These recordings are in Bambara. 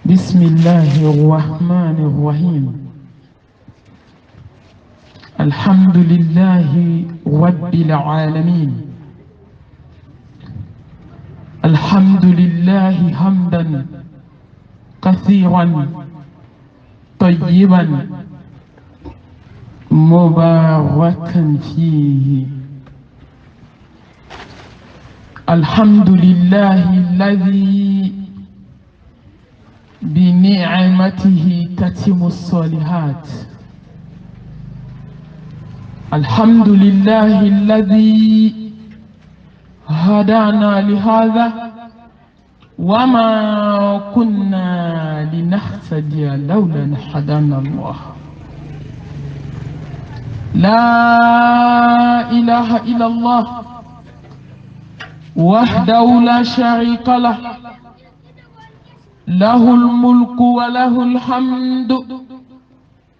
بسم الله الرحمن الرحيم. الحمد لله رب العالمين. الحمد لله حمدا كثيرا طيبا مباركا فيه. الحمد لله الذي بنعمته تتم الصالحات. الحمد لله الذي هدانا لهذا وما كنا لنهتدي لولا أن هدانا الله. لا إله إلا الله وحده لا شريك له، له الملك وله الحمد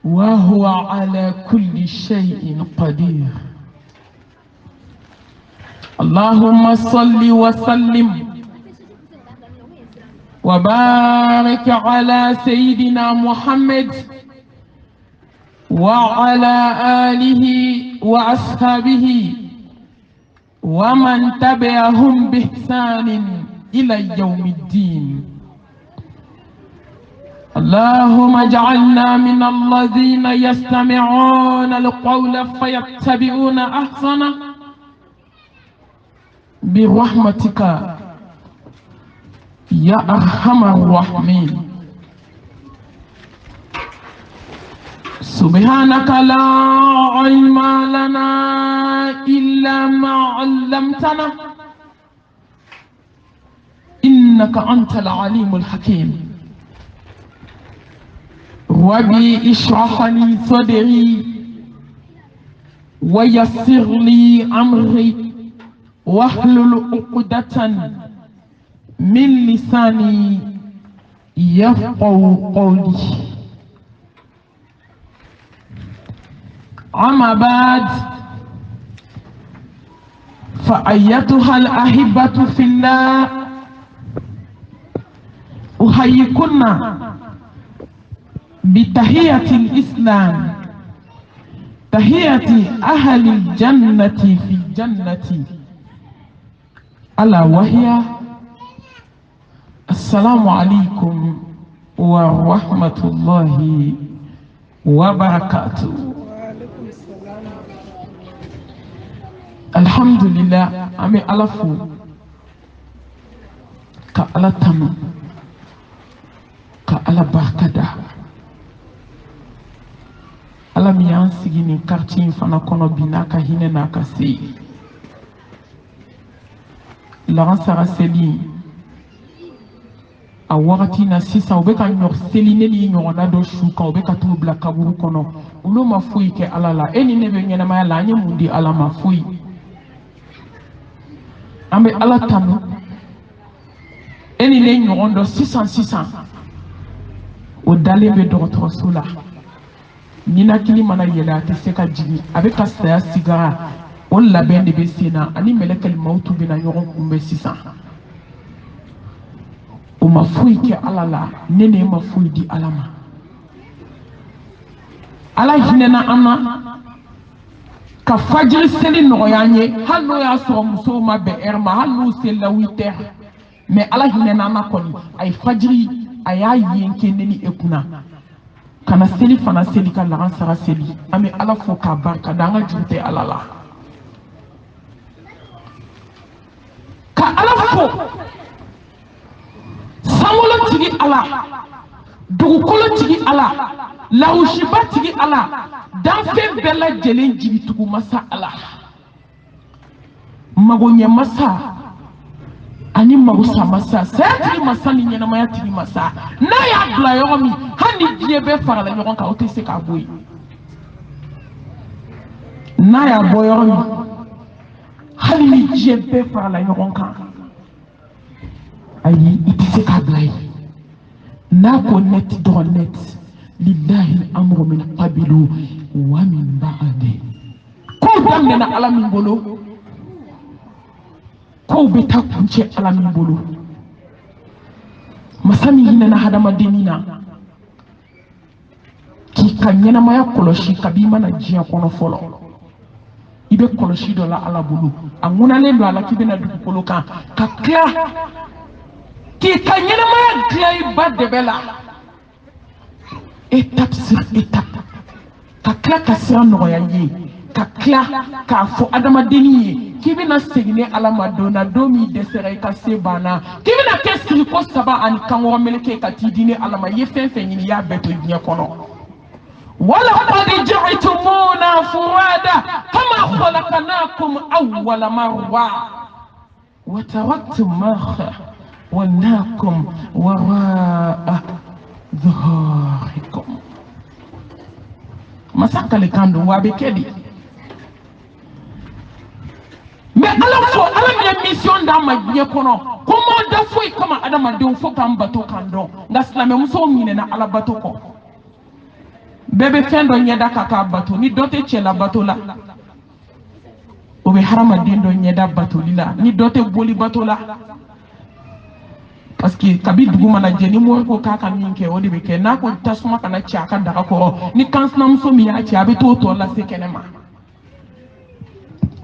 وهو على كل شيء قدير. اللهم صل وسلم وبارك على سيدنا محمد وعلى آله وأصحابه ومن تبعهم بإحسان إلى يوم الدين. اللهم اجعلنا من الذين يستمعون القول فيتبعون أحسنه برحمتك يا أرحم الراحمين. سبحانك لا علم لنا إلا ما علمتنا إنك أنت العليم الحكيم. ربي اشرح لي صدري ويسر لي أمري واحلل عقدة من لساني يفقهوا قولي. أما بعد، فأيتها الأحبة في الله، أحييكن بتحية الإسلام، تحية أهل الجنة في الجنة، ألا وهي السلام عليكم ورحمة الله وبركاته. الحمد لله. أمي ألفو كألا تمو كألا بركدا. Ala mi y'an sigi nin quartier in fana kɔnɔ bi n'a ka hinɛ n'a ka se. Laran sara seli a wagati na sisan u bɛ ka ɲɔ seli ne ni ɲɔgɔnna dɔ su kan u bɛ ka t'u bila kaburu kɔnɔ. Olu ma foyi kɛ Ala la. E ni ne bɛ ɲɛnamaya la an ye mun di Ala ma? Foyi. An bɛ Ala tanu. E ni ne ɲɔgɔn dɔ sisan o dalen bɛ dɔgɔtɔrɔso la. Ninakili mana yɛlɛ a tɛ se ka jigin, a bɛ ka saya sigara, o labɛn de bɛ sen na, ani mɛlɛkɛl mawutu bɛna ɲɔgɔn kunbɛn sisan. O ma foyi kɛ Ala la, ne ma foyi di Ala ma. Ala hinɛna an na ka fajiri seli nɔgɔya an ye, hali n'o y'a sɔrɔ musow ma bɛn heure ma, hali n'u selila 8 heures, mais Ala hinɛna an na kɔni, a ye fajiri a y'a yen kɛ ne ni e kunna. Kana seli fana seli ka laran sara seli. An bɛ Ala fo k'a barika da, an ka juru tɛ Ala la. Ka Ala fo, sankolo tigi Ala, dugukolo tigi Ala, lawusiba tigi Ala, danfɛn bɛɛ lajɛlen jigitugu masa Ala, magoɲɛ masa ani magosa masa, saya tigi masa ni ɲɛnamaya tigi masa. N'a y'a bila yɔrɔ min, hali ni diɲɛ bɛɛ farala ɲɔgɔn kan o tɛ se k'a bɔ yen. N'a y'a bɔ yɔrɔ min, hali ni diɲɛ bɛɛ farala ɲɔgɔn kan, ayi i tɛ se k'a bila yen. N'a ko net dɔrɔn net, lillahi al-amru min qablu wa min ba'di. Ko daminɛna Ala min bolo, kow bɛ taa kuncɛ Ala min bolo. masami hinana hadamadenina ki ka ɲɛnamaya kɔlɔsi kabi mana diɲɛ kɔnɔ fɔlɔ i bɛ kɔlɔsi dɔ la ala bolo a ŋunalen don a la k'i bɛna dugukolo kan ka tila k'i ka ɲɛnamaya dilan i ba dɛbɛ la étape sur étape ka tila ka sira nɔgɔya ye ka tila k'a fɔ adamadenni ye k'i bɛna segin ni ala ma don na don min dɛsɛra i ka se banna k'i bɛna kɛ sigiko 3 ani kankɔrɔ meleke ka t'i di ni ala ma i ye fɛn fɛn ɲini i y'a bɛɛ to diɲɛ kɔnɔ ولقد جئتمونا فرادا كما خلقناكم أول مرة وتركتم ما خولناكم وراء ظهوركم مساك لكاندو وابكدي mais ala fo ala mi mission da ma diɲɛ kɔnɔ comment da foyi kama adamadenw fo k'an bato kan dɔn nka silamɛmusow ɲinɛna ala bato kɔ bɛɛ bɛ fɛn dɔ ɲɛda ka k'a bato ni dɔ tɛ cɛla bato la o bɛ hadamaden dɔ ɲɛda batoli la ni dɔ tɛ boli bato la parce que kabi dugu mana jɛ ni mɔri ko k'a ka min kɛ o de bɛ kɛ n'a ko tasuma kana ci a ka daga kɔrɔ ni kansinamuso min y'a ci a bɛ t'o tɔ lase kɛnɛma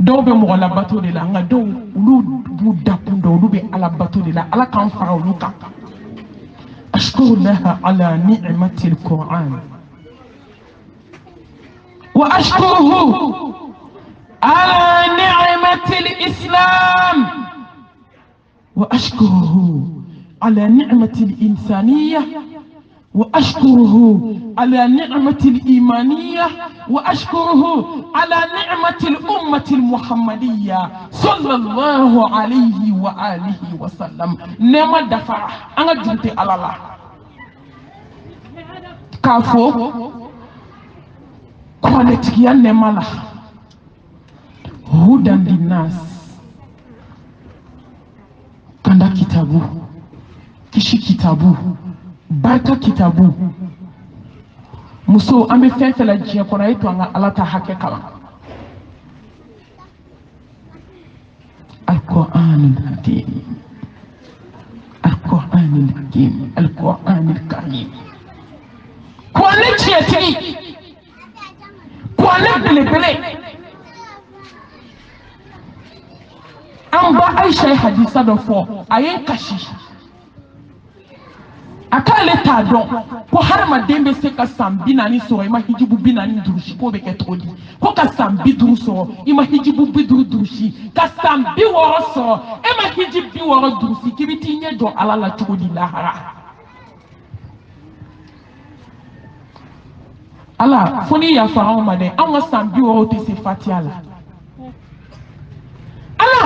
dɔw bɛ mɔgɔ la bato de la nka dɔw olu b'u dakun dɔn olu bɛ ala bato de la ala k'an fara olu kan ashkurulaha ala ni'matil Qur'an وأشكره على نعمة الإسلام وأشكره على نعمة الإنسانية وأشكره على نعمة الإيمانية وأشكره على نعمة الأمة المحمدية صلى الله عليه وآله وسلم نعم دفع أنا جنت على الله كافو kwaletikia nemala hudan linnas kanda kitabu kishi kitabu barka kitabu muso ambe fɛn la diɲɛ kɔnɔ ye to an ka ala ta hakɛ kalan alquran alhakim alquran alhakim alquran alkarim kwaletikia kwale belebele an ba Aisha ye hadisa dɔ fɔ a ye kasi a k'ale t'a dɔn ko hadamaden bɛ se ka san 40 sɔrɔ i ma hijibu 45 k'o bɛ kɛ cogo di ko ka san 50 sɔrɔ i ma hijibu 50 ka san 60 sɔrɔ e ma hijibu 60 k'i bɛ t'i ɲɛ jɔ ala la cogo di lahara ala fo ni yafa anw ma dɛ anw ka san 60 tɛ se fatiya la ala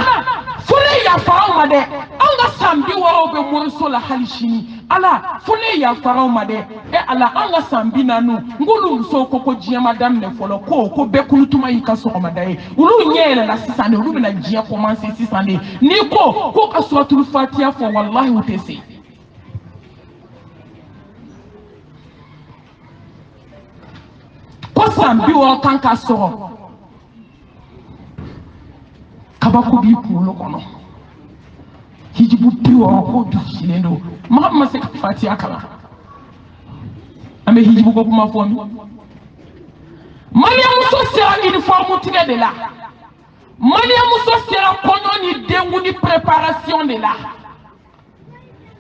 fo ni yafa anw ma dɛ anw ka san 60 bɛ moriso la hali sini ala fo ni yafa anw ma dɛ e ala anw ka san 40 ngolu musow ko diɲɛ ma daminɛ fɔlɔ ko bɛɛ kulutuma y'i ka sɔgɔmada ye olu ɲɛ yɛlɛla sisan de olu bɛna diɲɛ commencer sisan de n'i ko ka suratul fatiya fɔ wallahi o tɛ se ko san 60 kan ka sɔrɔ kabako b'i kunkolo kɔnɔ hijibu 60 ko dusilen don mɔgɔ ma se ka fatiya kalan an bɛ hijibu ko kuma fɔ min Mariamuso sera uniforme tigɛ de la Mariamuso sera kɔɲɔ ni denkundi ni préparation de la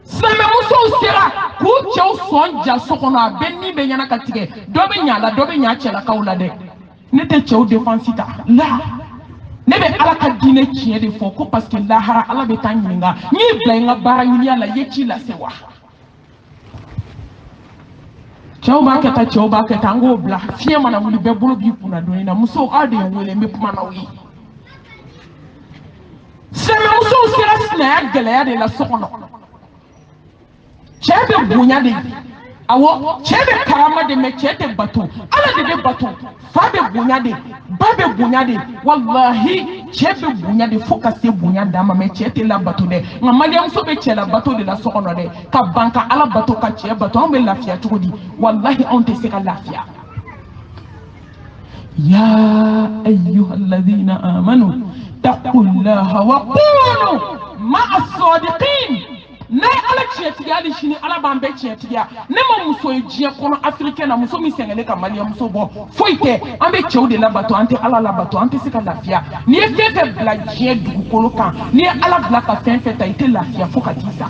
silamɛmusow sera k'u cɛw sɔn ja so kɔnɔ a bɛɛ ni bɛ ɲɛna ka tigɛ dɔ bɛ ɲa la dɔ bɛ ɲa cɛlakaw la dɛ ne tɛ cɛw défense ta la ne bɛ ala ka diinɛ tiɲɛ de fɔ ko parce que lahara ala bɛ taa ɲininka n y'i bila n ka baara ɲiniya la i ye ci lase wa cɛw b'a kɛ tan cɛw b'a kɛ tan an k'o bila fiɲɛ mana wuli bɛɛ bolo b'i kunna dɔɔnin na musow aw de ye n wele n bɛ kuma n'aw ye silamɛmusow sera sinaya gɛlɛya de la so kɔnɔ cɛ bɛ bonya de awɔ cɛ bɛ karama de mɛ cɛ tɛ bato ala de bɛ bato fa bɛ bonya de ba bɛ bonya de wallahi cɛ bɛ bonya de fo ka se bonya d'a ma mɛ cɛ tɛ labato dɛ nka mariamuso bɛ cɛ labato de la so kɔnɔ dɛ ka ban ka ala bato ka cɛ bato anw bɛ lafiya cogo di wallahi anw tɛ se ka lafiya ya ayyuhalladhina amanu taqullaha wa qulu ma'a as-sadiqin ne ala tiya di shini ala ban be tiya ne ma muso e jiya kono africain na muso mi sengele ka mali muso bo foite ambe chew de la bato ante ala la bato ante sika lafia ni e fefe bla jiya dugu kolo kan ni ala bla ka fen feta ite lafia fo ka tisa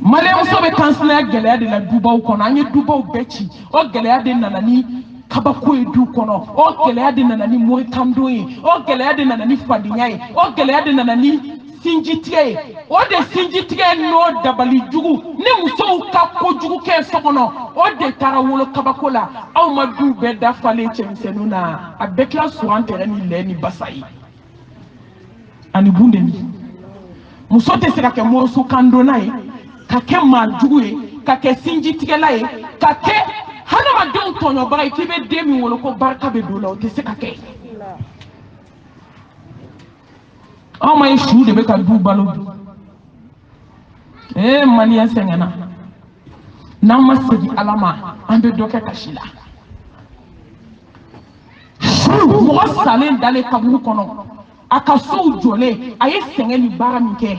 mali muso be kansela geleya de la dubaw kono anye dubaw bechi o geleya de nanani kabako edu kono o geleya de nanani mori kando ye o geleya de nanani fadinya ye o geleya de nanani sinjitie o de sinjitie no dabali jugu ne muso ka ko jugu ke sokono o de tarawolo kabako la aw ma du be da fale chemisenuna abekla surantere ni leni basayi ani bundeni muso te sera ke morso kando na ye ka ke ma jugu ye ka ke sinjitie la ye ka ke hana ma don tonyo bara kibe demi wolo ko barka be dola o te se ka ke aw ma shu de be ka du balo maliya sengana na ma segi alama ambe doke kashila mo salen dale kaburu kono aka so jole aye sengeli bara minke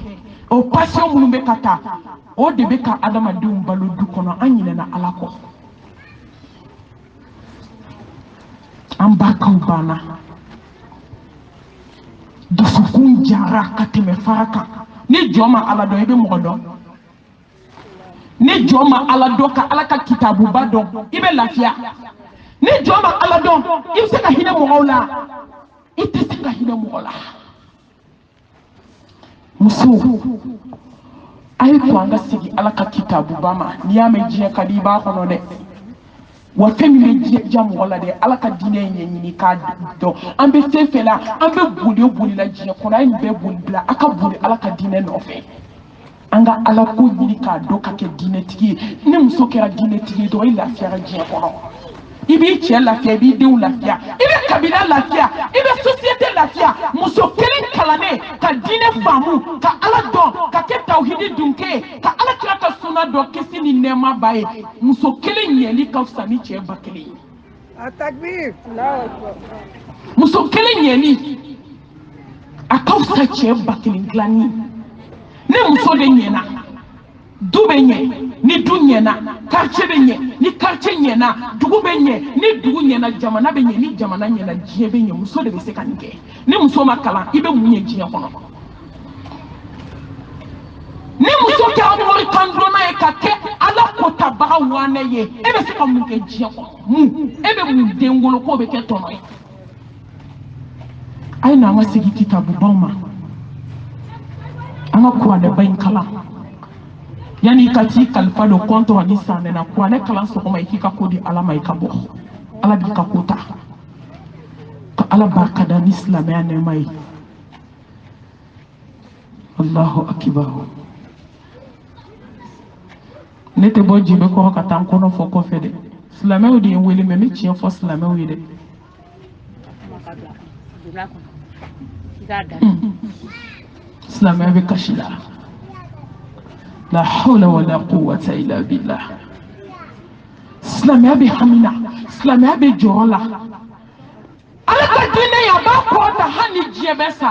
o passion munu be kata o de be ka adama dum balo du kono anyina na alako amba kaubana dusukun jara kateme faraka ni joma ala do ibe mogodo ni joma ala do ka ala ka kitabu bado ibe lafia ni joma ala do ibe se ka hina mogola ite se ka hina mogola musu ay ko anga sigi ala ka kitabu bama ni ame jiya kadiba kono de wa femi jamu wala de ala ka dine nyini ka do ambe fefela ambe buli la jiya kono ay be buli bla aka buli ala ka dine no fe anga ala ko nyini ka do ka ke dine tigi ne muso kera dine tigi do ila fiara jiya kono ibi che la fia bi de la fia ibi kabila la fia ibi société la fia muso kelen kalane ka dine famu ka ala don ka ke tauhidi dunke ka ala kira ka suna do kesi ni nema bae muso kelen yeli ka sami che bakeli atakbir muso kelen yeli akausa che bakeli glani ne muso de nyena dubenye ni dunyena quartier benye ni quartier nyena dugu benye ni dugu nyena jamana benye ni jamana nyena jiye benye muso de be se kanike ni muso makala ibe munye jiye kono ni muso ke amori kandona e kake ala kota baga wane ye ebe se ka munke jiye kono ebe mu dengolo ko be ke tono ay na ma sigi kitabu bawma anga ko ade bayin kala yani kati kalfa do konto wa nisane na kwa ne kala so kuma ikika kodi alama ikabo ala bi ka kota ka ala barka da islam ya ne mai Allahu akbar ne te boji be ko ka tan kono fo ko fede islam e di weli me mi fo islam e wi de islam e be kashila لا حول ولا قوة إلا بالله سلام يا بحمنا سلام يا بجولا على الدين يا باقوة هني جيبسا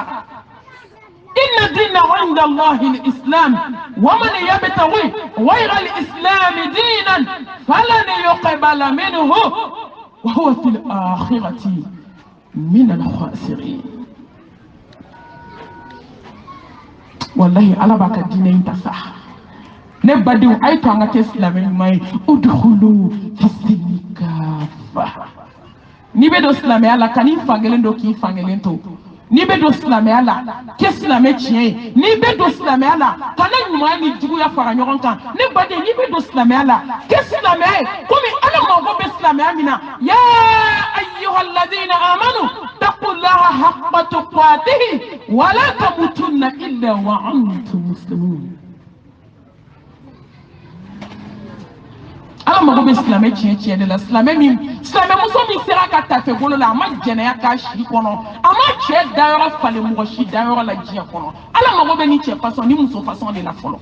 إن الدين عند الله الإسلام ومن يبتغي غير الإسلام دينا فلن يقبل منه وهو في الآخرة من الخاسرين والله على باك الدين ينتصح ne badiw ay to nga islami may udkhulu fisnikafa ni be do islami ala kani fangelen do ki fangelen to ni be do islami ala ke islami chie ni be do islami ala kana nyuma ni jugu ya fara nyogon kan ne badi ni be do islami ala ke islami komi ana mo go be islami amina ya ayyuhal ladina amanu taqullaha haqqa tuqatih wa la tamutunna illa wa antum muslimun ala mago be islamé tié de la islamé muso mi sera ka tafe golo la ma jɛnɛya ka shi kono ama cɛ dayɔrɔ fale mɔgɔ si dayɔrɔ la diɲɛ kɔnɔ ala mago be ni cɛ façon ni muso façon de la fɔlɔ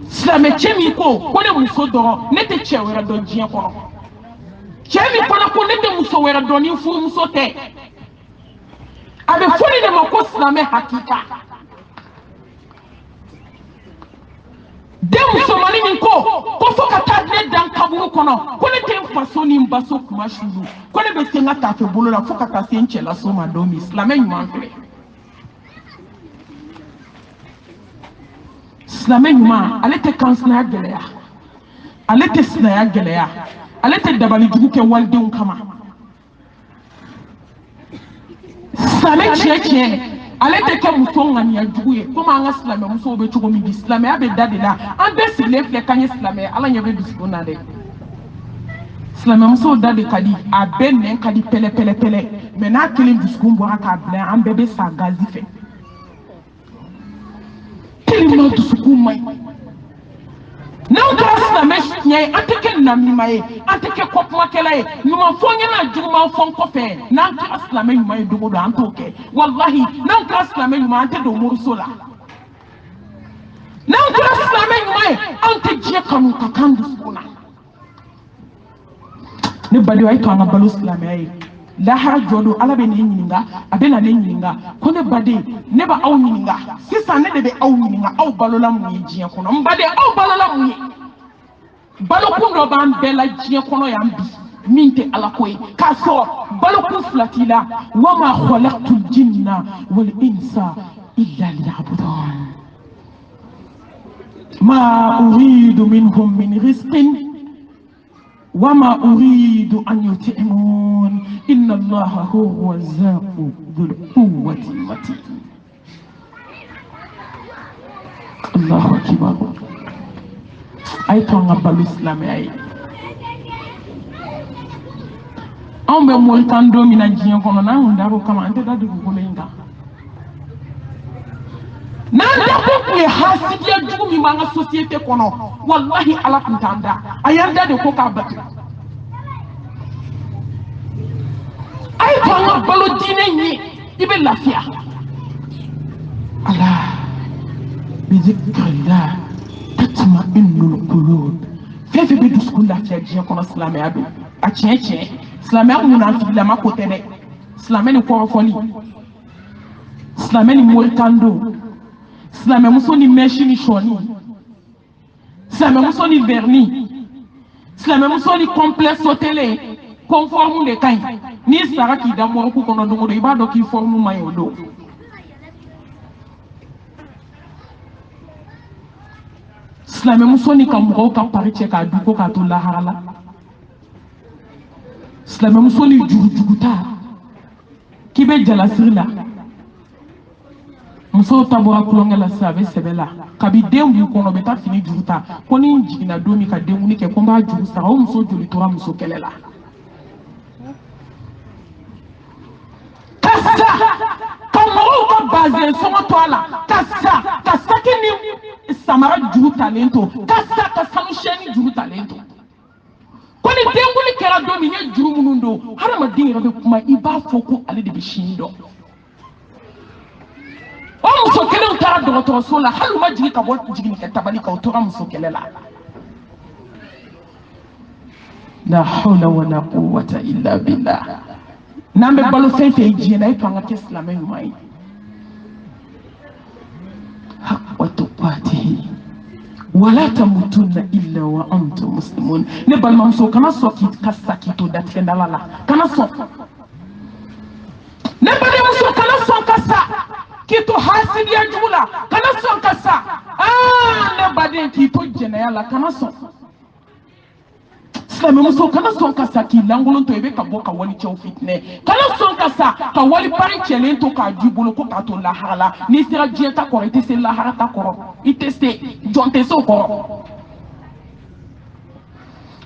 islamé cɛ mi ko ne muso dɔrɔn ne tɛ cɛ wɛrɛ dɔn diɲɛ kɔnɔ cɛ mi fana ko ne tɛ muso wɛrɛ dɔn ni furumuso tɛ abe foni de mako silamɛ hakika den musomani min ko fo ka taa ne dan kaburu kɔnɔ ko ne tɛ n faso ni n baso kuma sulu ko ne bɛ se n ka tafe bolo la fo ka taa se n cɛla so ma don min silamɛ ɲuman filɛ silamɛ ɲuman ale tɛ kansinaya gɛlɛya ale tɛ sinaya gɛlɛya ale tɛ dabalijugu kɛ walidenw kama silamɛ tiɲɛ ale tɛ kɛ muso ŋaniya jugu ye komi an ka silamɛ musow bɛ cogo min bi silamɛya bɛ da de la an bɛɛ sigilen filɛ k'an ye silamɛ ala ɲɛ bɛ dusukun na dɛ silamɛ musow da de ka di a bɛɛ nɛn ka di pɛlɛ mɛ n'a kelen dusukun bɔra k'a bila an bɛɛ bɛ sa gazi fɛ tellement dusukun man ɲi n'anw kɛra silamɛ tiɲɛ ye an tɛ kɛ namima ye an tɛ kɛ kɔkumakɛla ye ɲuman fɔ n ɲɛna juguman fɔ n kɔfɛ n'an kɛra silamɛ ɲuman ye dogo don an t'o kɛ walahi n'anw kɛra silamɛ ɲuman an tɛ don moriso la n'anw kɛra silamɛ ɲuman ye anw tɛ diɲɛ kanu ka kan dusukun na ne badenw a ye to an ka balo silamɛya ye lahara jɔ don ala bɛ ne ɲininka a bɛ na ne ɲininka ko ne baden ne bɛ aw ɲininka sisan ne de bɛ aw ɲininka aw balola mun ye diɲɛ kɔnɔ n baden aw balola mun ye balokun dɔ b'an bɛɛ la diɲɛ kɔnɔ yan bi min tɛ ala ko ye k'a sɔrɔ balokun fila t'i la wa ma khalaqtul jinna wal insa illa liya'budun ma uridu minhum min rizqin وما أريد أن يطعمون إن الله هو الرزاق ذو القوة المتين الله أكبر أي تنقبل الإسلام أي أم بمولتان دومينا جيان كنا نندارو كما أنت تدري كولينغا nanda ko ye hasidiya jugu min b'an ka société kɔnɔ wallahi ala kun t'an da a y'an da de ko k'a batu a ye to an ka balo diinɛ ye i bɛ lafiya ala bi zikrillah tatma'innul qulub fɛn fɛn bɛ dusukun lafiya diɲɛ kɔnɔ silamɛya don a tiɲɛ silamɛya kun n'an fililama ko tɛ dɛ silamɛ ni kɔrɔfɔli silamɛ ni moritando silamɛ muso ni mèche ni sɔni silamɛ muso ni verni silamɛ muso ni complet sautelé conforme de ka ɲi n'i sara k'i da mɔrɔku kɔnɔ don o don i b'a dɔn k'i forme man ɲi o don silamɛ muso ni ka mɔgɔw ka pari cɛ k'a du ko k'a to lahara la silamɛ muso ni jugujuguta k'i bɛ jalasiri la muso ta bɔra kulonkɛ la sisan a bɛ sɛbɛ la kabi den b'u kɔnɔ bɛ taa fini juru ta ko ni n jiginna don min ka denkundi kɛ ko n b'a juru sara o muso joli tora muso kɛlɛ la ka sa ka mɔgɔw ka bazɛn sɔngɔ to a la ka sa ka saki ni samara juru talen to ka sa ka sanu sɛni juru talen to ko ni denkundi kɛra don min ye juru minnu don hadamaden yɛrɛ bɛ kuma i b'a fɔ ko ale de bɛ sini dɔn o muso kelenw taara dɔgɔtɔrɔso la hali u ma jigin ka bɔ jiginnikɛ tabali kan u tora muso kɛlɛ la la hawla wala quwwata illa billah n'an bɛ balo fɛn fɛn diɲɛ na e to an ka kɛ silamɛ ɲuman ye haqqa tuqatihi wala tamutunna illa wa antum muslimun ne balimamuso kana sɔn k'i ka sa k'i to datigɛndala la kana sɔn ne balimamuso kana sɔn ka sa k'i to hasidiya jugu la kana sɔn ka sa ne baden k'i to jɛnɛya la kana sɔn silamɛ muso kana sɔn ka sa k'i lankolon to i bɛ ka bɔ ka wali cɛw fitinɛ kana sɔn ka sa ka wali pari cɛlen to k'a di bolo ko k'a to lahara la n'i sera diɲɛ ta kɔrɔ i tɛ se lahara ta kɔrɔ i tɛ se jɔn tɛ se o kɔrɔ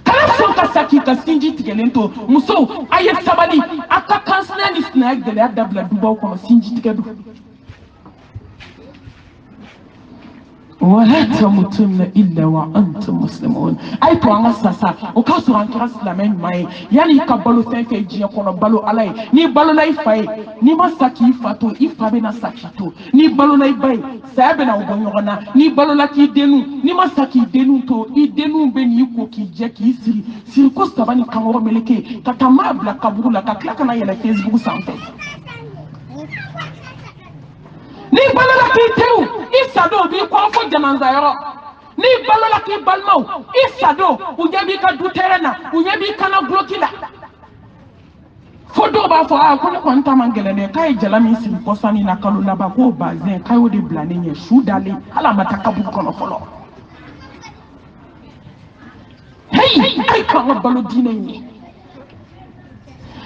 kana sɔn ka sa k'i ka sinji tigɛlen to musow a ye sabali a ka kansinaya ni sinaya gɛlɛya dabila dubaw kɔnɔ sinji tigɛ don ولا تموتن إلا وأنتم مسلمون أي تونا ساسا وكاسو أنكر سلامين ماي يعني كبلو سنك جيا كنا بلو علي ني بلو لا يفاي ني ما سكي فاتو يفابنا سكيتو ني بلو لا يباي سابنا وبنيونا ني بلو لا كي دينو ني ما سكي دينو تو يدينو بني يكو كي جاكي سري سري كوستا بني كامورو ملكي كتما بلا كابولا كاكلا كنا يلا فيسبوك سانتي titew isado bi ko fo jananza yoro ni balola ki balmo isado unyabi ka duterena unyabi kana blokila fodo ba fo a ko ne ko nta mangelene kay jalami sin ko sani na kalu laba ko bazin kay o de blane nye shudale ala mataka bu kono folo hey ay ka balo dine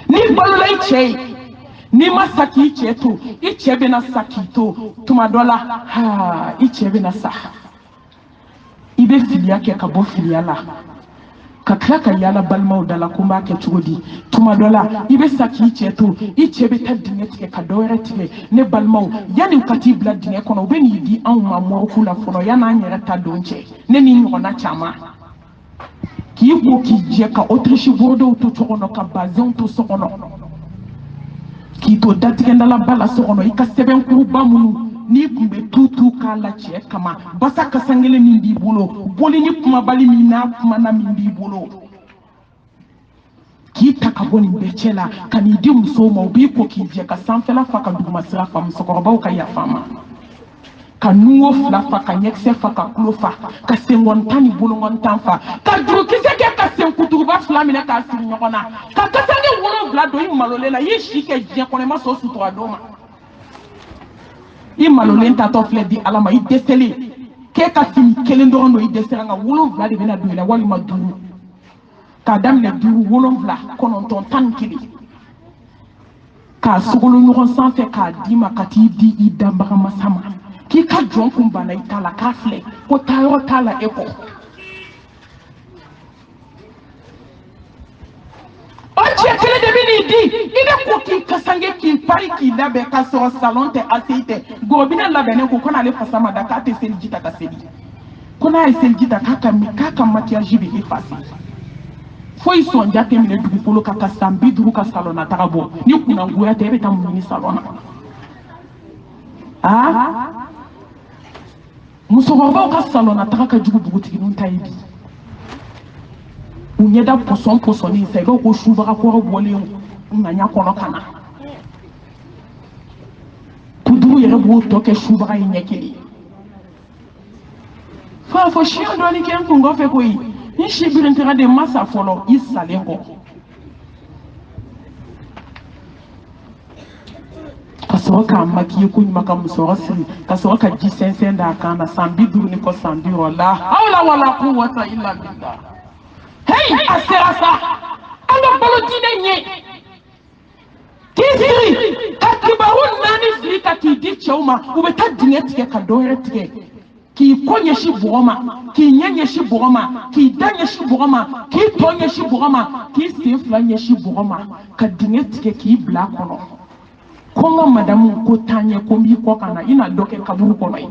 ni balola iche ni masaki iche to iche be na sakito tumadola ha iche be na sa ibe filia ke ka bo filia la ka kraka yala balma dala kuma ke chugodi tumadola ibe saki iche to iche be ta dinete ka doere tike ne balma yani ukati bla dine kono be ni di an ma mo kula fono yana nyere ta donche ne ni ngona chama ki ko ki je ka autriche bodo to tokono ka bazon to sokono ki to datigenda la bala sokono ika seben kuruba munu ni kumbe tutu kala che kama basa kasangele mindi bolo boli ni kuma bali mina kuma na mindi bolo ki takaboni mbechela kanidi msoma ubiko ki je ka sanfela faka nduma sirafa msokoroba uka ya fama kanuo flafa kanyekse faka klofa ka sengontani bulongontanfa ka drukiseke ka senkutuba flamine ka sirinyona ka kasange wono vlado imalolela yishike je konema so suto adoma imalolenta to fle di alama i desele ke ka fini kelendo no i desela nga wono vlade bena doela wali maduru ka damne duru wono vla kono ton tankili ka sugulu nyon sanfe ka dima kati di idamba masama ki ka jon kumbana itala kafle ko tayo tala eko oche tele de bini di ide ko ki kasange ki pari ki labe ka so salon te asite gobina labe ne ko kona le fasama da ka te seljita ka seli kona ai seljita kaka makiaji bi ifasi foi sonja te mine du polo ka sambi du ka salona tarabo ni kuna nguya te be tamuni salona musokɔrɔbaw ka salon na taga ka jugu dugutigininw ta ye bi u ɲɛda pɔsɔni fɛ dɔw ko subaga kɔrɔ bɔlen ŋaɲa kɔnɔ ka na kuduru yɛrɛ b'o tɔ kɛ subaga ye ɲɛ kelen fa fɔ siɲɛ dɔɔni kɛ n kun kɔfɛ koyi n si birintɛga de masa fɔlɔ i salen kɔ kasɔrɔ k'a makiye ko ɲuman ka musɔrɔ siri kasɔrɔ ka ji sɛnsɛn d'a kan na san 50 ni kɔ san 60 la hawla wala quwwata illa billah hey a sera sa an bɛ balo diinɛ ɲɛ k'i siri ka kibaru naani fili ka k'i di cɛw ma u bɛ taa dingɛ tigɛ ka dɔ wɛrɛ tigɛ k'i kɔ ɲɛsin bɔgɔ ma k'i ɲɛ ɲɛsin bɔgɔ ma k'i da ɲɛsin bɔgɔ ma k'i tɔ ɲɛsin bɔgɔ ma k'i sen fila ɲɛsin bɔgɔ ma ka dingɛ tigɛ k'i bila a kɔnɔ konga madamu ko tanye ko mi ko kana ina doke kaburu kono yi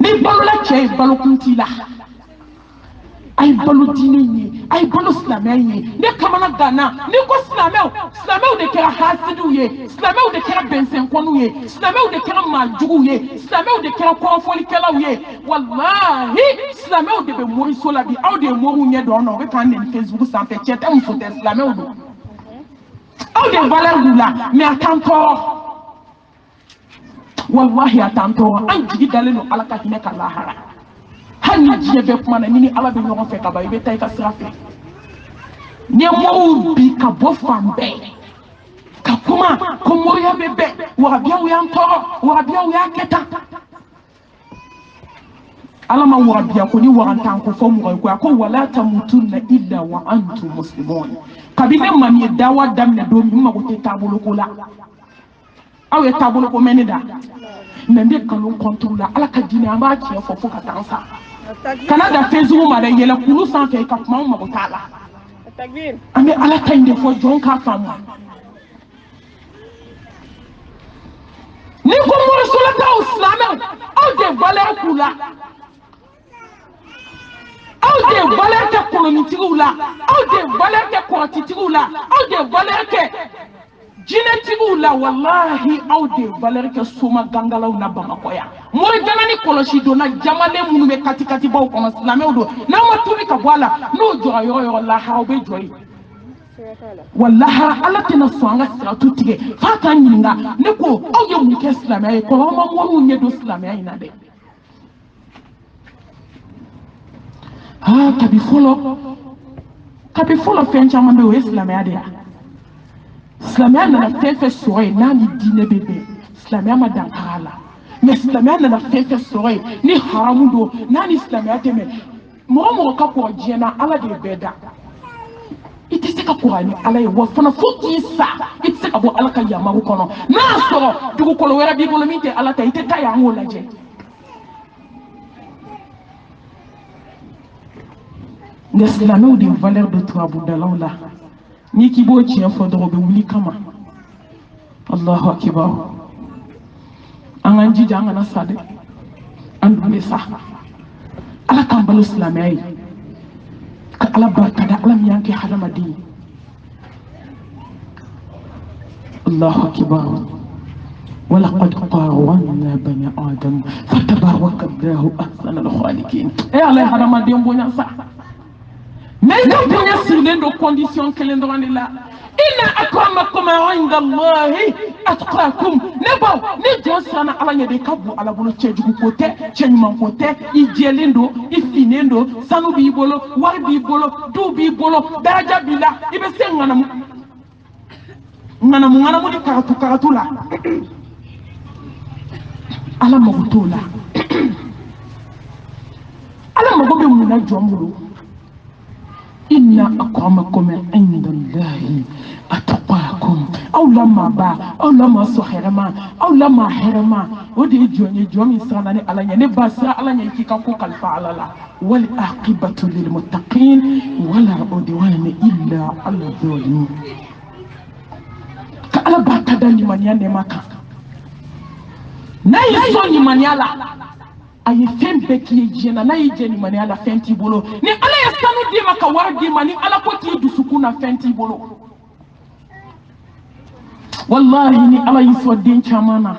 ni balola cey balu kuntila ay balu dine ni ay balu islamay ni ne kamana gana ni ko islamay de kera hasidu ye islamay de kera bensen konu ye islamay de kera majugu ye islamay de kera konfoli kala ye wallahi islamay de be mori sola bi aw de moru nye do no be kan ne Facebook santé chete on fote islamay do aw de valeur la mais attends wallahi attends an jigi daleno ala ka hinɛ ka lahara hani jiye be kuma na ni ala be ɲɔgɔn fɛ ka ba i be taa ka sira fɛ ɲɛmɔgɔw bi ka bɔ fan bɛɛ ka kuma ko moriya be bɛɛ warabiyaw y'an tɔɔrɔ warabiyaw y'a kɛ tan ala ma warabiya ko ni warantan ko fɔ mɔgɔ ye ko a ko wala tamutunna illa wa antum muslimun kabine mami ye dawa daminɛ don min mago tɛ taabolo ko la aw ye taabolo ko mɛnni da mɛ n bɛ nkalon kɔnturu la ala ka diinɛ an b'a tiɲɛ fɔ fo ka taa an sa kana da Facebook ma dɛ yɛlɛ kulu sanfɛ ka kuma an mago t'a la an bɛ ala ta in de fɔ jɔn k'a faamu ni ko morisolataw silamɛw aw de valeur k'u la aw de valeur kɛ kolonitigiw la aw de valeur kɛ kɔrɔtitigiw la aw de valeur kɛ jinɛtigiw la wallahi aw de valeur kɛ soma gangalaw la Bamakɔ yan morigana ni kɔlɔsi donna jamalen minnu bɛ katikatibaw kɔnɔ silamɛw don n'aw ma tubi ka bɔ a la n'o jɔra yɔrɔ yɔrɔ laharaw bɛ jɔ yen wallahi ala tena swanga siratu tige fa kan nyinga ne ko aw ye mun ke islamai ko ma mo nye do islamai ina de ha kabi folo fen chama be o islamai de islamai na fefe soy nani dine bebe islamai ma dankala mais islamai na fefe soy ni haramu do nani islamai teme mo ka ko jena ala de beda iti se ka Qur'ani ala ye wa fana fuki sa iti se ka bo ala ka yamaru kono na soro dugu kolo wera bi bolo minte ala ta ite ta ya ngola je l'eslamou de valeur de toi budalaula ni ki bo ci fo do be wuli kama Allahu akbar an anji janga na sade andu be sa ala kan balu islamai ka ala barka da alam yanke hadama di Allahu akbar ولقد قارنا بني آدم فتبارك الله أحسن الخالقين إيه على هذا ما ديم بنيا صح نيجا بنيا سيلين دو كونديسيون كلين دو عندنا إن أكرمكم عند الله أتقاكم نبو نجوا سانا على يدي كابو على بلو تشجو كوتة تشجمان كوتة إجيلين دو إفينين دو سانو بيبولو وار بيبولو دو بيبولو درجة بلا إبسين nganamu di karatu la ala magutola ala magobe muna jomulu inna akramakum inda allahi atqakum aw lama ba aw lama sohirama aw lama hirama odi jomi sana ni ala nyane basa ala nyane kika ko kalfa ala la wal aqibatu lil muttaqin wala udwana illa ala dhalimin ala barka da limaniya ne maka na yi so limaniya la ayi fen be ki jena na yi je limaniya la fenti bolo ni ala ya sanu di maka war di mani ala ko ti dusukuna fenti bolo wallahi ni ala yi so den chamana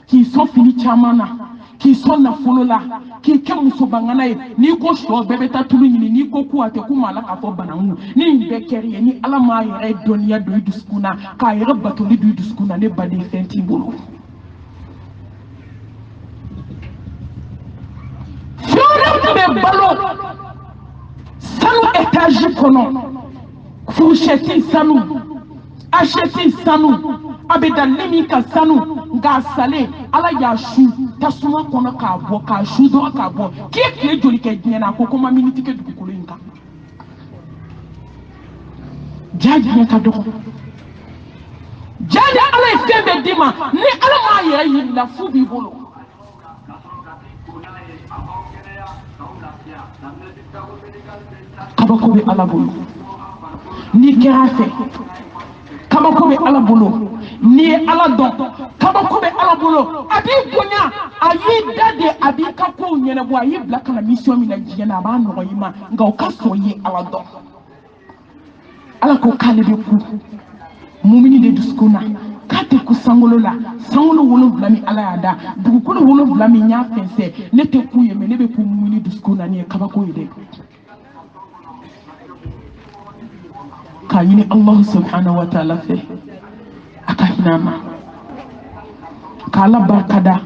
ki so fini chamana ki so na folola ki ke muso bangana ni ko so bebe ta tulu ni ko ku ate ku mala ka fo banangu ni be kere ni ala ma yere doniya do duskuna ka yere batoli do duskuna ne bade fenti bolo fura be balo sanu étage kono fourchette sanu acheter sanu abeda limi ka sanu nga sale ala ya shu tasuma kono ka bo ka shu do ka bo ke joli ke nyana ko ko ma minute ke du ko linka jaji ka do jaji ala fembe dima ni ala ma ya yi la fu bi bolo kabako be ala bolo ni kerafe kabako be ala bolo ni ala don kabako be ala bolo abi bonya ayi dade abi kako nyene bo ayi black na mission mi na jena ba no yima nga o kaso yi ala don ala ko kale be ku mumini de duskuna kate ku sangolo wolo blami ala yada dugukolo wolo blami nya fense ne te ku yeme ne be ku mumini duskuna ni kabako yede kayini Allah subhanahu wa ta'ala fe akahinama kala barkada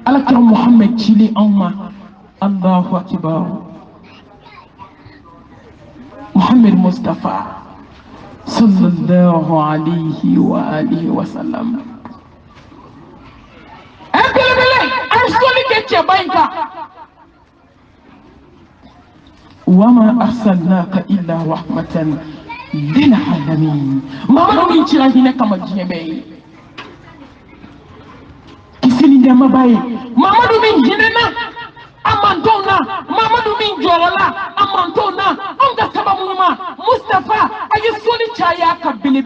ala kira Muhammad chili amma Allahu akbar Muhammad Mustafa sallallahu alayhi wa alihi wa sallam ebele asoli ke chebainka wama arsalnaka illa rahmatan للعالمين ما من تشاهدنا كما جيبي كسيني دما باي ما من جننا amantona mamadu min jorola amantona anga kabamuma Mustafa ayisoni chaya kabile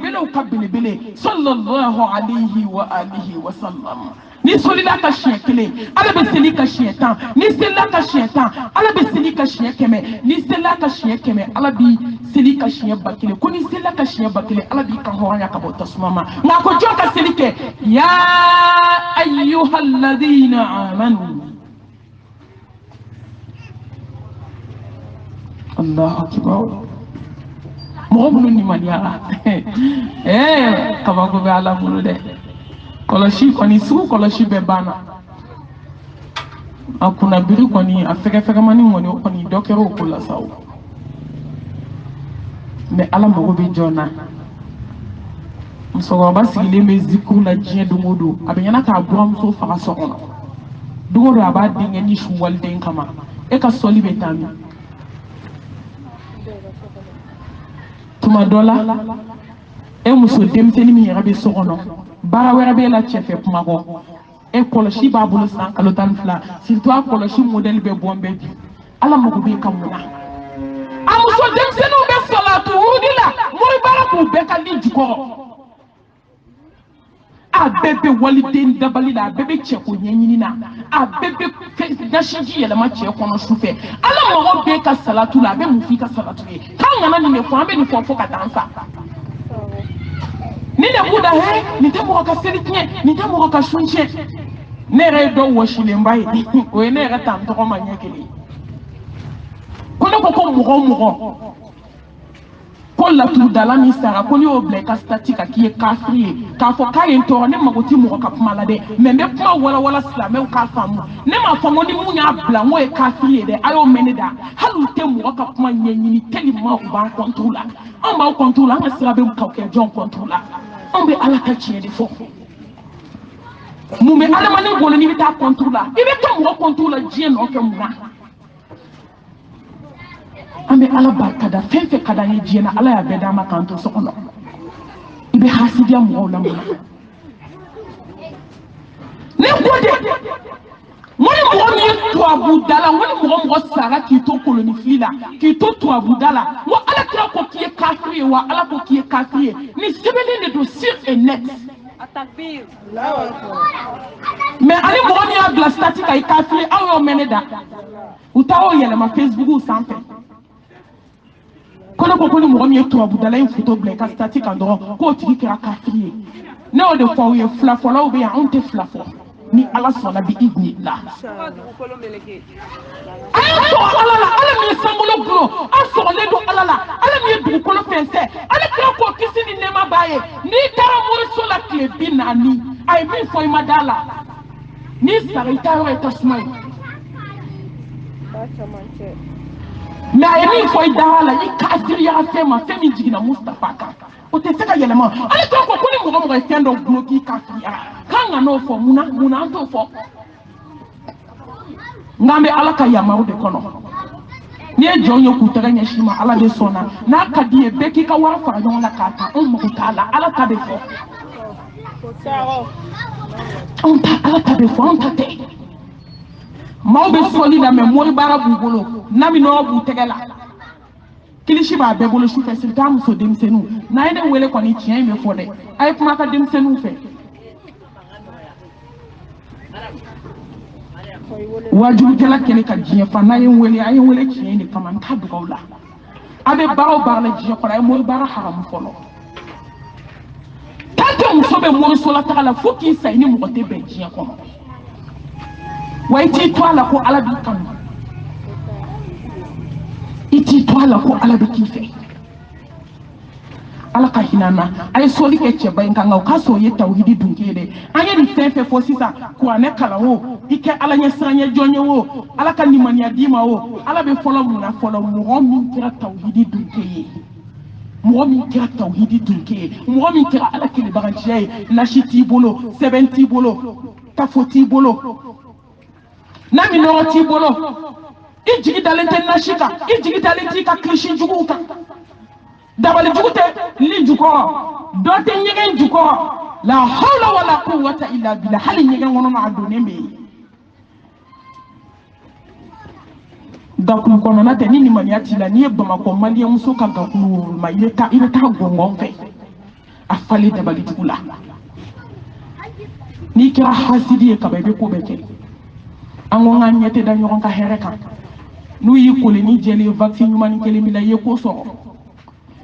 sallallahu alayhi wa alihi wa sallam ni solila ka shekele ala be seli ka shetan ni sela ka shetan ala be seli ka shekeme ni sela ka shekeme ala bi seli ka shebakile ko ni sela ka shebakile ala bi ka hoya ka bota sumama ngako joka seli ke ya ayyuhalladhina amanu الله أكبر mɔgɔ minnu nimaniyara kabako bɛ ala bolo dɛ kɔlɔsi kɔni sugu kɔlɔsi bɛɛ banna a kunnabiri kɔni a fɛgɛfɛgɛmani kɔni o kɔni dɔ kɛra o ko la sa o mais ala mago bɛ jɔn na musokɔrɔba sigilen bɛ zikuru la diɲɛ don o don a bɛ ɲɛna k'a buramuso faga so kɔnɔ don o don a b'a denkɛ ni su waliden kama e ka sɔli bɛ taa min tuma dɔ la e muso denmisɛnnin min yɛrɛ bɛ so kɔnɔ baara wɛrɛ b'e la cɛ fɛ kuma kɔ e kɔlɔsi b'a bolo san kalo 12 surtout a kɔlɔsi modèle bɛ bɔn bɛɛ bi ala mago b'e ka mun na a muso denmisɛnninw bɛ salatu wurudi la mori baara k'u bɛɛ ka di jukɔrɔ a bɛɛ bɛ waliden dabali la a bɛɛ bɛ cɛko ɲɛɲini na a bɛɛ bɛ nasiji yɛlɛma cɛ kɔnɔ sufɛ ala mago b'e ka salatu la a bɛ mun f'i ka salatu ye k'an kana nin de fɔ an bɛ nin fɔ fo ka taa an sa ni de b'u da nin tɛ mɔgɔ ka seli tiɲɛ nin tɛ mɔgɔ ka sun tiɲɛ ne yɛrɛ ye dɔ wɔsilenba ye o ye ne yɛrɛ ta n tɔgɔ ma ɲɛ kelen ko ne ko ko mɔgɔ o mɔgɔ ko laturudala min sara ko ne y'o bila i ka stati kan k'i ye kafiri ye k'a fɔ k'a ye n tɔɔrɔ ne mago tɛ mɔgɔ ka kuma la dɛ mais n bɛ kuma walawala silamɛw k'a faamu ne m'a fɔ ko ni mun y'a bila n k'o ye kafiri ye dɛ a y'o mɛn ne da hali u tɛ mɔgɔ ka kuma ɲɛɲini tellement u b'an contre la anw b'aw contre la an ka sira bɛ k'aw kɛ jɔn contre la anw bɛ ala ka tiɲɛ de fɔ mun bɛ adamaden bolo n'i bɛ taa contre la i bɛ taa mɔgɔ contre la diɲɛ nɔfɛ mun na an bɛ ala barika da fɛn fɛn ka d'an ye diɲɛ na ala y'a bɛɛ d'an ma k'an to so kɔnɔ i bɛ hasidiya mɔgɔw la mun na ne ko de n ko ni mɔgɔ min ye tubabu da la n ko ni mɔgɔ sara k'i to kolonifili la k'i to tubabu da la n ko ala kira ko k'i ye kafiri ye wa ala ko k'i ye kafiri ye nin sɛbɛnnen de don sur et net mais ani mɔgɔ min y'a bila stati kan i kafiri aw y'o mɛn ne da u t'aw yɛlɛma Facebook sanfɛ ko ne ko ni mɔgɔ min ye tubabudala in photo bila i ka stati kan dɔrɔn k'o tigi kɛra kafiri ye ne y'o de fɔ aw ye filafɔlaw bɛ yan anw tɛ fila fɔ ni ala sɔnna bi idni la a y'a sɔrɔ ala la ala min ye sankolo gulo aw sɔrɔlen don ala la ala min ye dugukolo fɛnsɛ ale kira k'o kisi ni nɛɛma b'a ye n'i taara moriso la tile 40 a ye min fɔ i ma da la n'i sara i taa yɔrɔ ye tasuma ye mais a ye min fɔ i dara la i kafiriya fɛn ma fɛn min jiginna Mustafa kan o tɛ se ka yɛlɛma ale t'a fɔ ko ni mɔgɔ ye fɛn dɔ gulo k'i kafiriya k'an ka n'o fɔ mun an t'o fɔ n'an bɛ ala ka yamaruw de kɔnɔ n'i ye jɔn ye k'u tɛgɛ ɲɛsin ma ala de sɔnna n'a ka di ye bɛɛ k'i ka wari fara ɲɔgɔn kan k'a ta anw mago t'a la ala ta de fɔ ala ta de fɔ anw ta tɛ maaw bɛ fɔli la mais mori baara b'u bolo naminɔgɔ b'u tɛgɛ la kilisi b'a bɛɛ bolo sufɛ surtout an muso denmisɛnninw n'a ye ne wele kɔni tiɲɛ in bɛ fɔ dɛ a ye kuma ka denmisɛnninw fɛ wajibikɛla kɛlen ka diɲɛ fa n'a ye n wele a ye n wele tiɲɛ de kama n t'a dogo aw la a bɛ baara o baara la diɲɛ kɔnɔ a ye mori baara haramu fɔlɔ tant que muso bɛ morisola taga la fo k'i sa i ni mɔgɔ tɛ bɛn diɲɛ kɔnɔ wa i t'i to a la ko ala b'i kanu i t'i to a la ko ala bɛ k'i fɛ ala ka hinɛ na a ye sɔli kɛ cɛba in kan nka o k'a sɔrɔ o ye tawhidi dunke ye dɛ an ye nin fɛn fɛn fɔ sisan kuranɛ kalan o i kɛ ala ɲɛ siranɲɛ jɔn ye o ala ka nimaniya d'i ma o ala bɛ fɔlɔ mun na fɔlɔ mɔgɔ min kɛra tawhidi dunke ye mɔgɔ min kɛra tawhidi dunke ye mɔgɔ min kɛra ala kelebaganciya ye nasi t'i bolo sɛbɛn t'i bolo tafo t'i bolo naminɔgɔ t'i bolo i jigi dalen tɛ nasi kan i jigi dalen t'i ka kilisi juguw kan dabali jugu tɛ li jukɔrɔ dɔ tɛ ɲɛgɛn jukɔrɔ la hawla wala quwwata illa billah hali ɲɛgɛn kɔnɔ a donnen bɛ yen gakulu kɔnɔna tɛ ni nimaniya t'i la n'i ye bamakɔ maliyɛn muso ka gakulu woloma i bɛ taa gɔngɔn fɛ a falen dabali jugu la n'i kɛra hasidi ye kaba i bɛ ko bɛɛ kɛ an ko k'an ɲɛ tɛ da ɲɔgɔn ka hɛrɛ kan n'u y'i kole ni jɛlen vaccine ɲuman kelen min na i ye ko sɔrɔ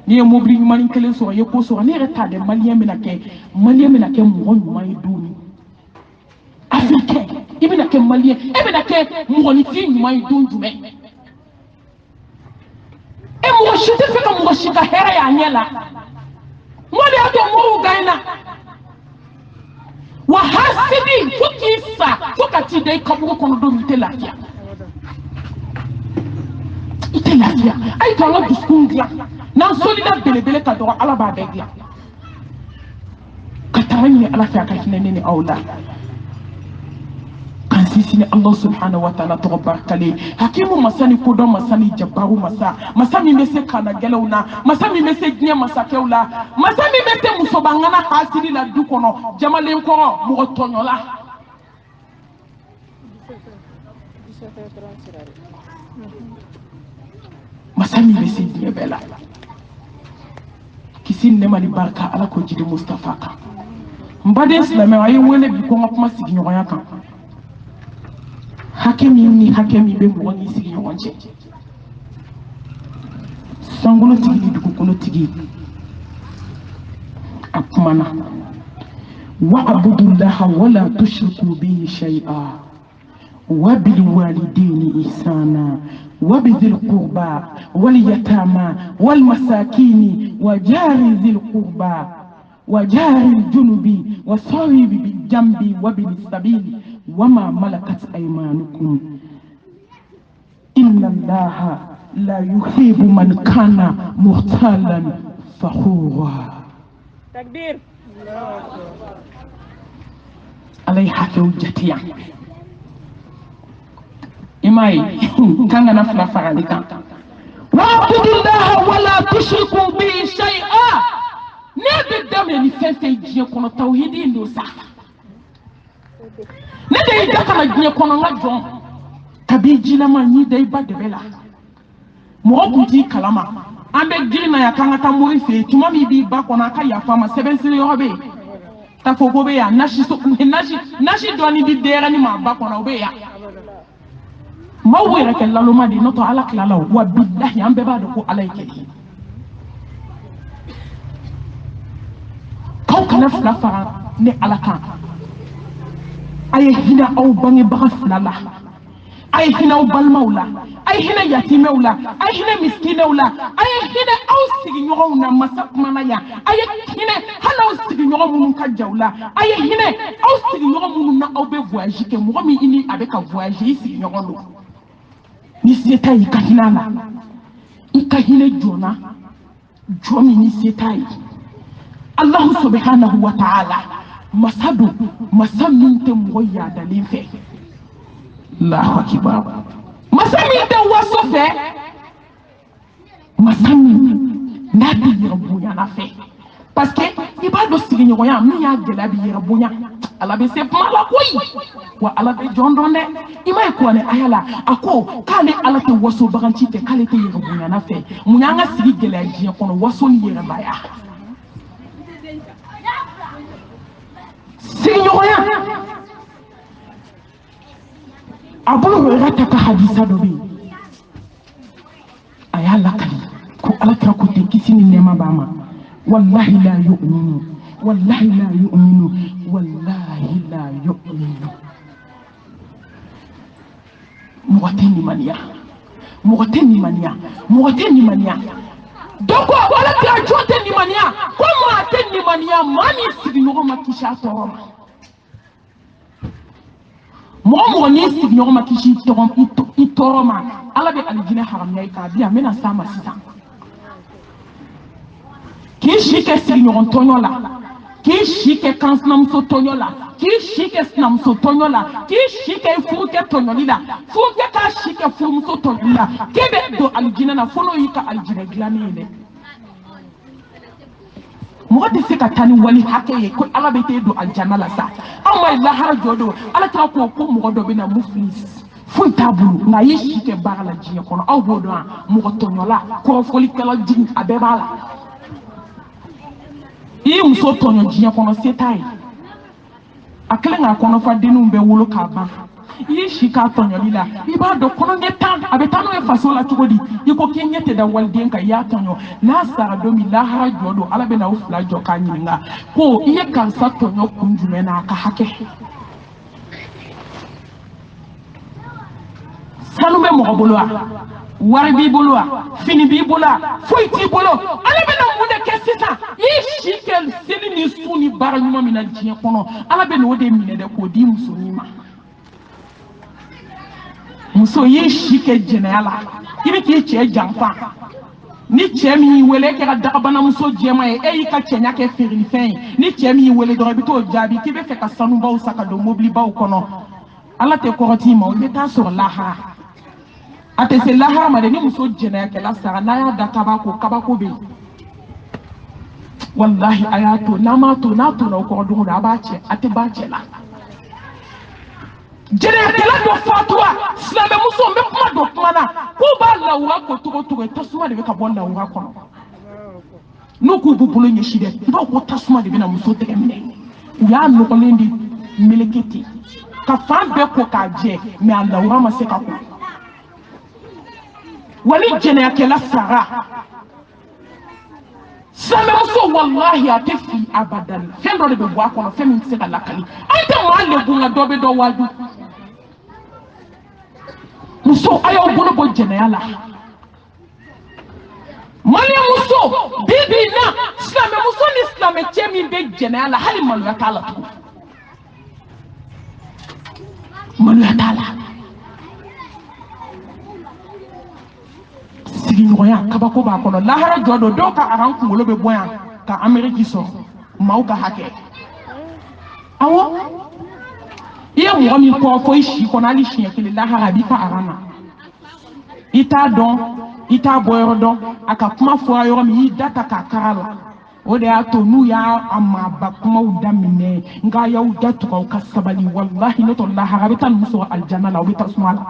n'i ye mobili ɲuman kelen sɔrɔ i ye ko sɔrɔ ne yɛrɛ t'a dɔn maliyɛn bɛna kɛ mɔgɔ ɲuman ye don min africain i bɛna kɛ maliyɛn e bɛna kɛ mɔgɔninfin ɲuman ye don jumɛn e mɔgɔ si tɛ fɛ ka mɔgɔ si ka hɛrɛ y'a ɲɛ la mo de y'a to mɔgɔw gagnera wa hasidi fo k'i sa fo ka t'i da i kaburu kɔnɔ don min i tɛ lafiya i tɛ lafiya a ye to an ka dusukun dilan n'an solila belebele ka dɔgɔ ala b'a bɛɛ dilan ka taga ɲini ala fɛ a ka hinɛ ne ni aw la kan sinsin Allah subhanahu wa ta'ala tɔgɔ barikalen hakimu masa ni kodɔn masa ni jabaru masa min bɛ se kana gɛlɛnw na masa min bɛ se diɲɛ masakɛw la masa min bɛ se musobangana hasidi la du kɔnɔ jamalen kɔrɔ mɔgɔ tɔɲɔla masa min bɛ se diɲɛ bɛɛ la kisi ni nɛɛma ni barika ala ko jidi Mustafa kan n baden silamɛw a ye wele bi ko n ka kuma sigiɲɔgɔnya kan hakɛ min ni hakɛ min bɛ mɔgɔ ni sigiɲɔgɔn cɛ sankolotigi ni dugukolotigi a kumana wa'budullaha wala tushriku bihi shay'a wa bil walidayni ihsana wa bidhil qurba wal yatama wal masakin wa jari dhil qurba wa jari al junubi wa sahibi bil jambi wa bil sabili وما ملكت أيمانكم إن الله لا يحب من كان مختالا فخورا تكبير عليه حكي جتيا إماي كان نفلا فعلك واعبدوا الله ولا تشركوا به شيئا نبي الدم ينفسي جيكم توحيدين دوسا ne de yi dakala diɲɛ kɔnɔ n ka jɔn kabi jinama ni da i ba dɛbɛ la mɔgɔ kun t'i kalama an bɛ girin na yan k'an ka taa mori fɛ yen tuma min b'i ba kɔnɔ a ka yafa ma sɛbɛnsiri yɔrɔ bɛ yen tafoko bɛ yan nasi dɔɔni di denyɛrɛni ma a ba kɔnɔ o bɛ yan maaw yɛrɛ kɛ laloma de n'o tɛ ala tilala wa bilahi an bɛɛ b'a dɔn ko ala ye kɛlɛ k'aw kana fila fara ne ala kan a ye hinɛ aw bangebaga fila la a ye hinɛ aw balimaw la a ye hinɛ yatimɛw la a ye hinɛ miskinɛw la a ye hinɛ aw sigiɲɔgɔnw na masa kumana yan a ye hinɛ hali aw sigiɲɔgɔn minnu ka jaw la a ye hinɛ aw sigiɲɔgɔn minnu na aw bɛ voyage kɛ mɔgɔ min i ni a bɛ ka voyage i sigiɲɔgɔn don ni se t'a ye i ka hinɛ a la i ka hinɛ jɔnna jɔn min ni se t'a ye Allahu subhanahu wa ta'ala masa don masa min tɛ mɔgɔ yaadalen fɛ Allahu akbar masa min tɛ waso fɛ masa min n'a tɛ yɛrɛ bonyana fɛ parce que i b'a dɔn sigiɲɔgɔnya min y'a gɛlɛya bɛ yɛrɛ bonya ala bɛ se kuma la koyi wa ala bɛ jɔn dɔn dɛ i m'a ye kuranɛ aya la a ko k'ale ala tɛ waso baganci fɛ k'ale tɛ yɛrɛ bonyana fɛ mun y'an ka sigi gɛlɛya diɲɛ kɔnɔ waso ni yɛrɛbaya sigiɲɔgɔnya a bolo wɛrɛ ta ka hadisa dɔ bɛ yen a y'a lakali ko alakira ko ten kisi ni nɛɛma b'a ma wallahi la yu'minu wallahi la yu'minu wallahi la yu'minu mɔgɔ tɛ nimaniya mɔgɔ tɛ nimaniya mɔgɔ tɛ nimaniya donc alakira jɔn tɛ nimaniya ko maa tɛ nimaniya maa min sigiɲɔgɔn ma kisi a tɔɔrɔ ma mɔgɔ n'i sigiɲɔgɔn ma kisi i tɔɔrɔ ma ala bɛ alijinɛ haramuya i k'a di yan n bɛna s'a ma sisan k'i si kɛ sigiɲɔgɔn tɔɲɔ la k'i si kɛ kansinamuso tɔɲɔ la k'i si kɛ sinamuso tɔɲɔ la k'i si kɛ furukɛ tɔɲɔli la furukɛ k'a si kɛ furumuso tɔɲɔli la k'e bɛ don alijinɛ na fo n'o y'i ka alijinɛ dilannen ye dɛ mɔgɔ tɛ se ka taa ni wali hakɛ ye ko ala bɛ t'e don alijana la sa anw ma ye lahara jɔ don ala t'a ko mɔgɔ dɔ bɛ na muflis foyi t'a bolo nka a ye si kɛ baara la diɲɛ kɔnɔ aw b'o dɔn wa mɔgɔ tɔɲɔla kɔrɔfɔlikɛla jugu a bɛɛ b'a la i ye muso tɔɲɔ diɲɛ kɔnɔ se t'a ye a kɛlen k'a kɔnɔfa denninw bɛɛ wolo k'a ban i ye si k'a tɔɲɔli la i b'a dɔn kɔnɔɲɛ tan a bɛ taa n'o ye faso la cogo di i ko k'i ɲɛ tɛ da waliden kan i y'a tɔɲɔ n'a sara don min lahara jɔ don ala bɛ n'aw fila jɔ k'a ɲininka ko i ye karisa tɔɲɔ kun jumɛn na a ka hakɛ sanu bɛ mɔgɔ bolo wa wari b'i bolo wa fini b'i bolo wa foyi t'i bolo ala bɛna mun de kɛ sisan i si kɛ seli ni su ni baara ɲuman min na diɲɛ kɔnɔ ala bɛ n'o de minɛ dɛ k'o di musonin ma muso y'i si kɛ jɛnɛya la i bɛ k'i cɛ janfa ni cɛ min y'i wele e kɛra dagabanamuso jɛma ye e y'i ka cɛɲa kɛ feerelifɛn ye ni cɛ min y'i wele dɔrɔn i bɛ t'o jaabi k'i bɛ fɛ ka sanubaw san ka don mobilibaw kɔnɔ ala tɛ kɔrɔt'i ma i bɛ taa sɔrɔ lahara a tɛ se lahara ma dɛ ni muso jɛnɛyakɛla sara n'a y'a da kabako bɛ yen wallahi a y'a to n'a m'a to n'a tora o kɔrɔ don o don a b'a cɛ a tɛ ba cɛ la jɛnɛyakɛla dɔ fatura silamɛmuso n bɛ kuma dɔ kuma na k'u b'a lawura ko cogo cogo tasuma de bɛ ka bɔ lawura kɔnɔ n'u k'u b'u bolo ɲɛsin dɛ i b'a fɔ ko tasuma de bɛna muso tɛgɛ minɛ u y'a nɔgɔlen de meleke ten ka fan bɛɛ ko k'a jɛ mɛ a lawura ma se ka ko wa ni jɛnɛyakɛla sara silamɛmuso wallahi a tɛ fili abadan fɛn dɔ de bɛ bɔ a kɔnɔ fɛn min tɛ se ka lakali an tɛ maa lebu nka dɔ bɛ dɔ waaju muso a y'aw bolo bɔ jɛnɛya la maliyamuso bibi in na silamɛmuso ni silamɛcɛ min bɛ jɛnɛya la hali maloya t'a la tugun maloya t'a la sigiɲɔgɔnya kabako b'a kɔnɔ lahara jɔ don dɔw ka aran kunkolo bɛ bɔ yan ka ameriki sɔrɔ maaw ka hakɛ awɔ i ye mɔgɔ min kɔ fɔ i si kɔnɔ hali siɲɛ kelen lahara a b'i ka aran na i t'a dɔn i t'a bɔ yɔrɔ dɔn a ka kuma fɔra yɔrɔ min i da ta k'a kara la o de y'a to n'u y'a maaba kumaw daminɛ nka y'aw da tugu aw ka sabali wallahi ne tɔ lahara a bɛ taa ninnu sɔrɔ alijana la aw bɛ tasuma la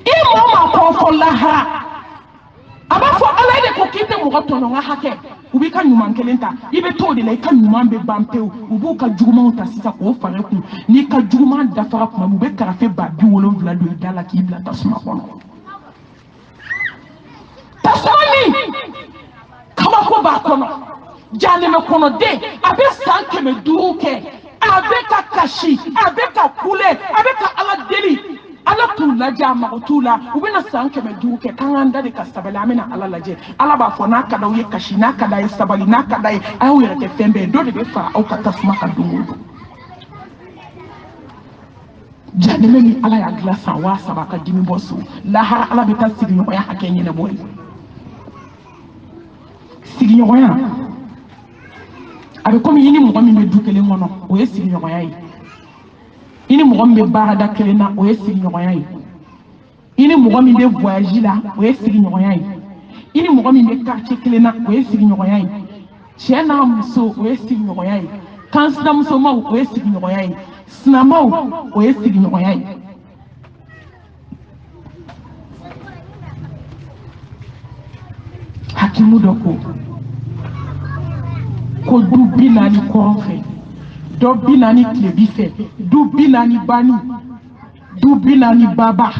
i mɔgɔ ma kɔn fɔ lahara a b'a fɔ ala de ko k'i tɛ mɔgɔ tɔɲɔ nka hakɛ u b'i ka ɲuman kelen ta i bɛ t'o de la i ka ɲuman bɛ ban pewu u b'u ka jugumanw ta sisan k'o fara kun n'i ka juguman dafara tuma min u bɛ karafe ba 70 don i da la k'i bila tasuma kɔnɔ tasuma min kabako b'a kɔnɔ janɛmɛ kɔnɔden a bɛ san 500 kɛ a bɛ ka kasi a bɛ ka kule a bɛ ka ala deli ala t'u lajɛ a mago t'u la u bɛna san 500 kɛ k'an k'an da de ka sabali an bɛna ala lajɛ ala b'a fɔ n'a ka d'aw ye kasi n'a ka d'a ye sabali n'a ka d'a ye a y'aw yɛrɛ kɛ fɛn bɛɛ dɔ de bɛ fara aw ka tasuma kan don o don janɛmɛ min ala y'a dilan san 3000 a ka dimi bɔ so lahara ala bɛ taa sigiɲɔgɔnya hakɛ ɲɛnabɔ ye sigiɲɔgɔnya a bɛ komi i ni mɔgɔ min bɛ du kelen kɔnɔ o ye sigiɲɔgɔnya ye i ni mɔgɔ min bɛ baarada kelen na o ye sigiɲɔgɔnya ye i ni mɔgɔ min bɛ voyage la o ye sigiɲɔgɔnya ye i ni mɔgɔ min bɛ quartier kelen na o ye sigiɲɔgɔnya ye cɛ n'a muso o ye sigiɲɔgɔnya ye kansinamusomaw o ye sigiɲɔgɔnya ye sinamaw o ye sigiɲɔgɔnya ye hakimu dɔ ko du 40 kɔrɔn fɛ dɔ 40 tilebi fɛ du 40 bani du 40 baba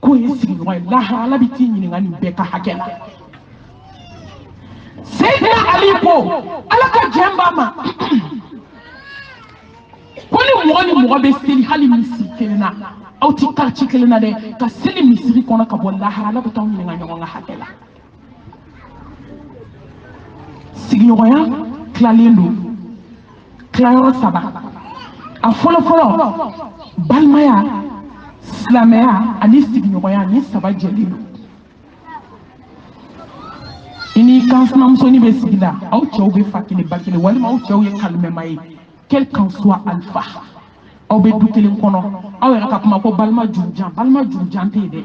ko ye sigiɲɔgɔn ye lahara ala bɛ t'i ɲininka nin bɛɛ ka hakɛ la Seydina Ali ko ala ka jɛn b'a ma ko ni mɔgɔ ni mɔgɔ bɛ seli hali misiri kelen na aw ti quartier kelen na dɛ ka seli misiri kɔnɔ ka bɔ lahara ala bɛ t'aw ɲininka ɲɔgɔn ka hakɛ la sigiɲɔgɔnya tilalen don tilayɔrɔ 3 a fɔlɔfɔlɔ balimaya silamɛya ani sigiɲɔgɔnya ni 3 jɛlen don i ni kansinamusonin bɛ sigi la aw cɛw bɛ fa kelen ba kelen walima aw cɛw ye kalimɛma ye quel qu'en soit alpha aw bɛ du kelen kɔnɔ aw yɛrɛ ka kuma ko balima jurujan tɛ yen dɛ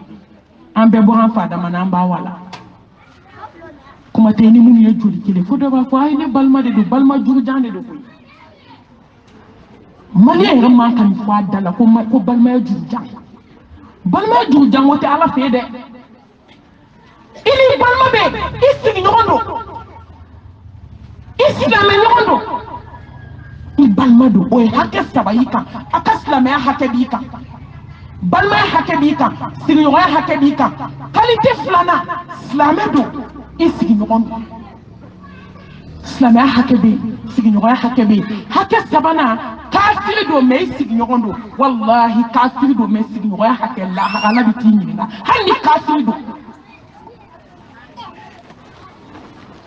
an bɛɛ bɔ an fa dama na an b'a wala kuma tɛ ni minnu ye joli kelen fo dɔ b'a fɔ ayi ne balima de don balima jurujan de don koyi maliyɛn yɛrɛ man ka nin fɔ a da la ko balimaya jurujan o tɛ ala fɛ yen dɛ i ni balima bɛ i sigiɲɔgɔn don i silamɛɲɔgɔn don i balima don o ye hakɛ 3 y'i kan a ka silamɛya hakɛ b'i kan balimaya hakɛ b'i kan sigiɲɔgɔnya hakɛ b'i kan qualité 2nan silamɛ don i sigiɲɔgɔn don silamɛya hakɛ bɛ yen sigiɲɔgɔnya hakɛ bɛ yen hakɛ 3nan k'a kafiri do me sigi ɲɔgɔn do wallahi kafiri do me sigi ɲɔgɔn ya hakɛ la ala bi t'i ɲininka hali ni kafiri do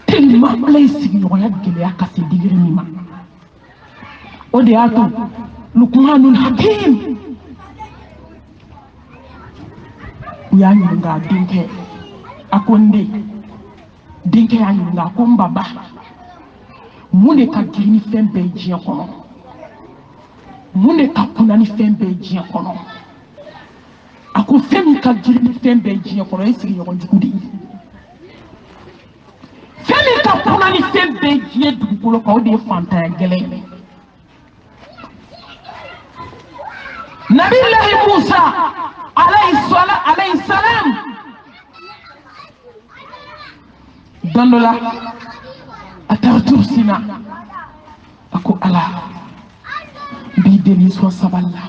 tellement ala ye sigi ɲɔgɔnya gɛlɛya ka se digiri min ma o de y'a to Luqmanul Hakim u y'a ɲininka a denkɛ a ko n den denkɛ y'a ɲininka a ko n baba mun de ka girin ni fɛn bɛɛ ye diɲɛ kɔnɔ mun de ka kunna ni fɛn bɛɛ ye diɲɛ kɔnɔ a ko fɛn min ka girin ni fɛn bɛɛ ye diɲɛ kɔnɔ o ye sigiɲɔgɔn jugu de ye fɛn min ka kunna ni fɛn bɛɛ ye diɲɛ dugukolo kan o de ye fantanya gɛlɛn ye Nabilahi Musa alayhi salam don dɔ la a taara Turusina a ko ala n b'i deli sɔn sabali la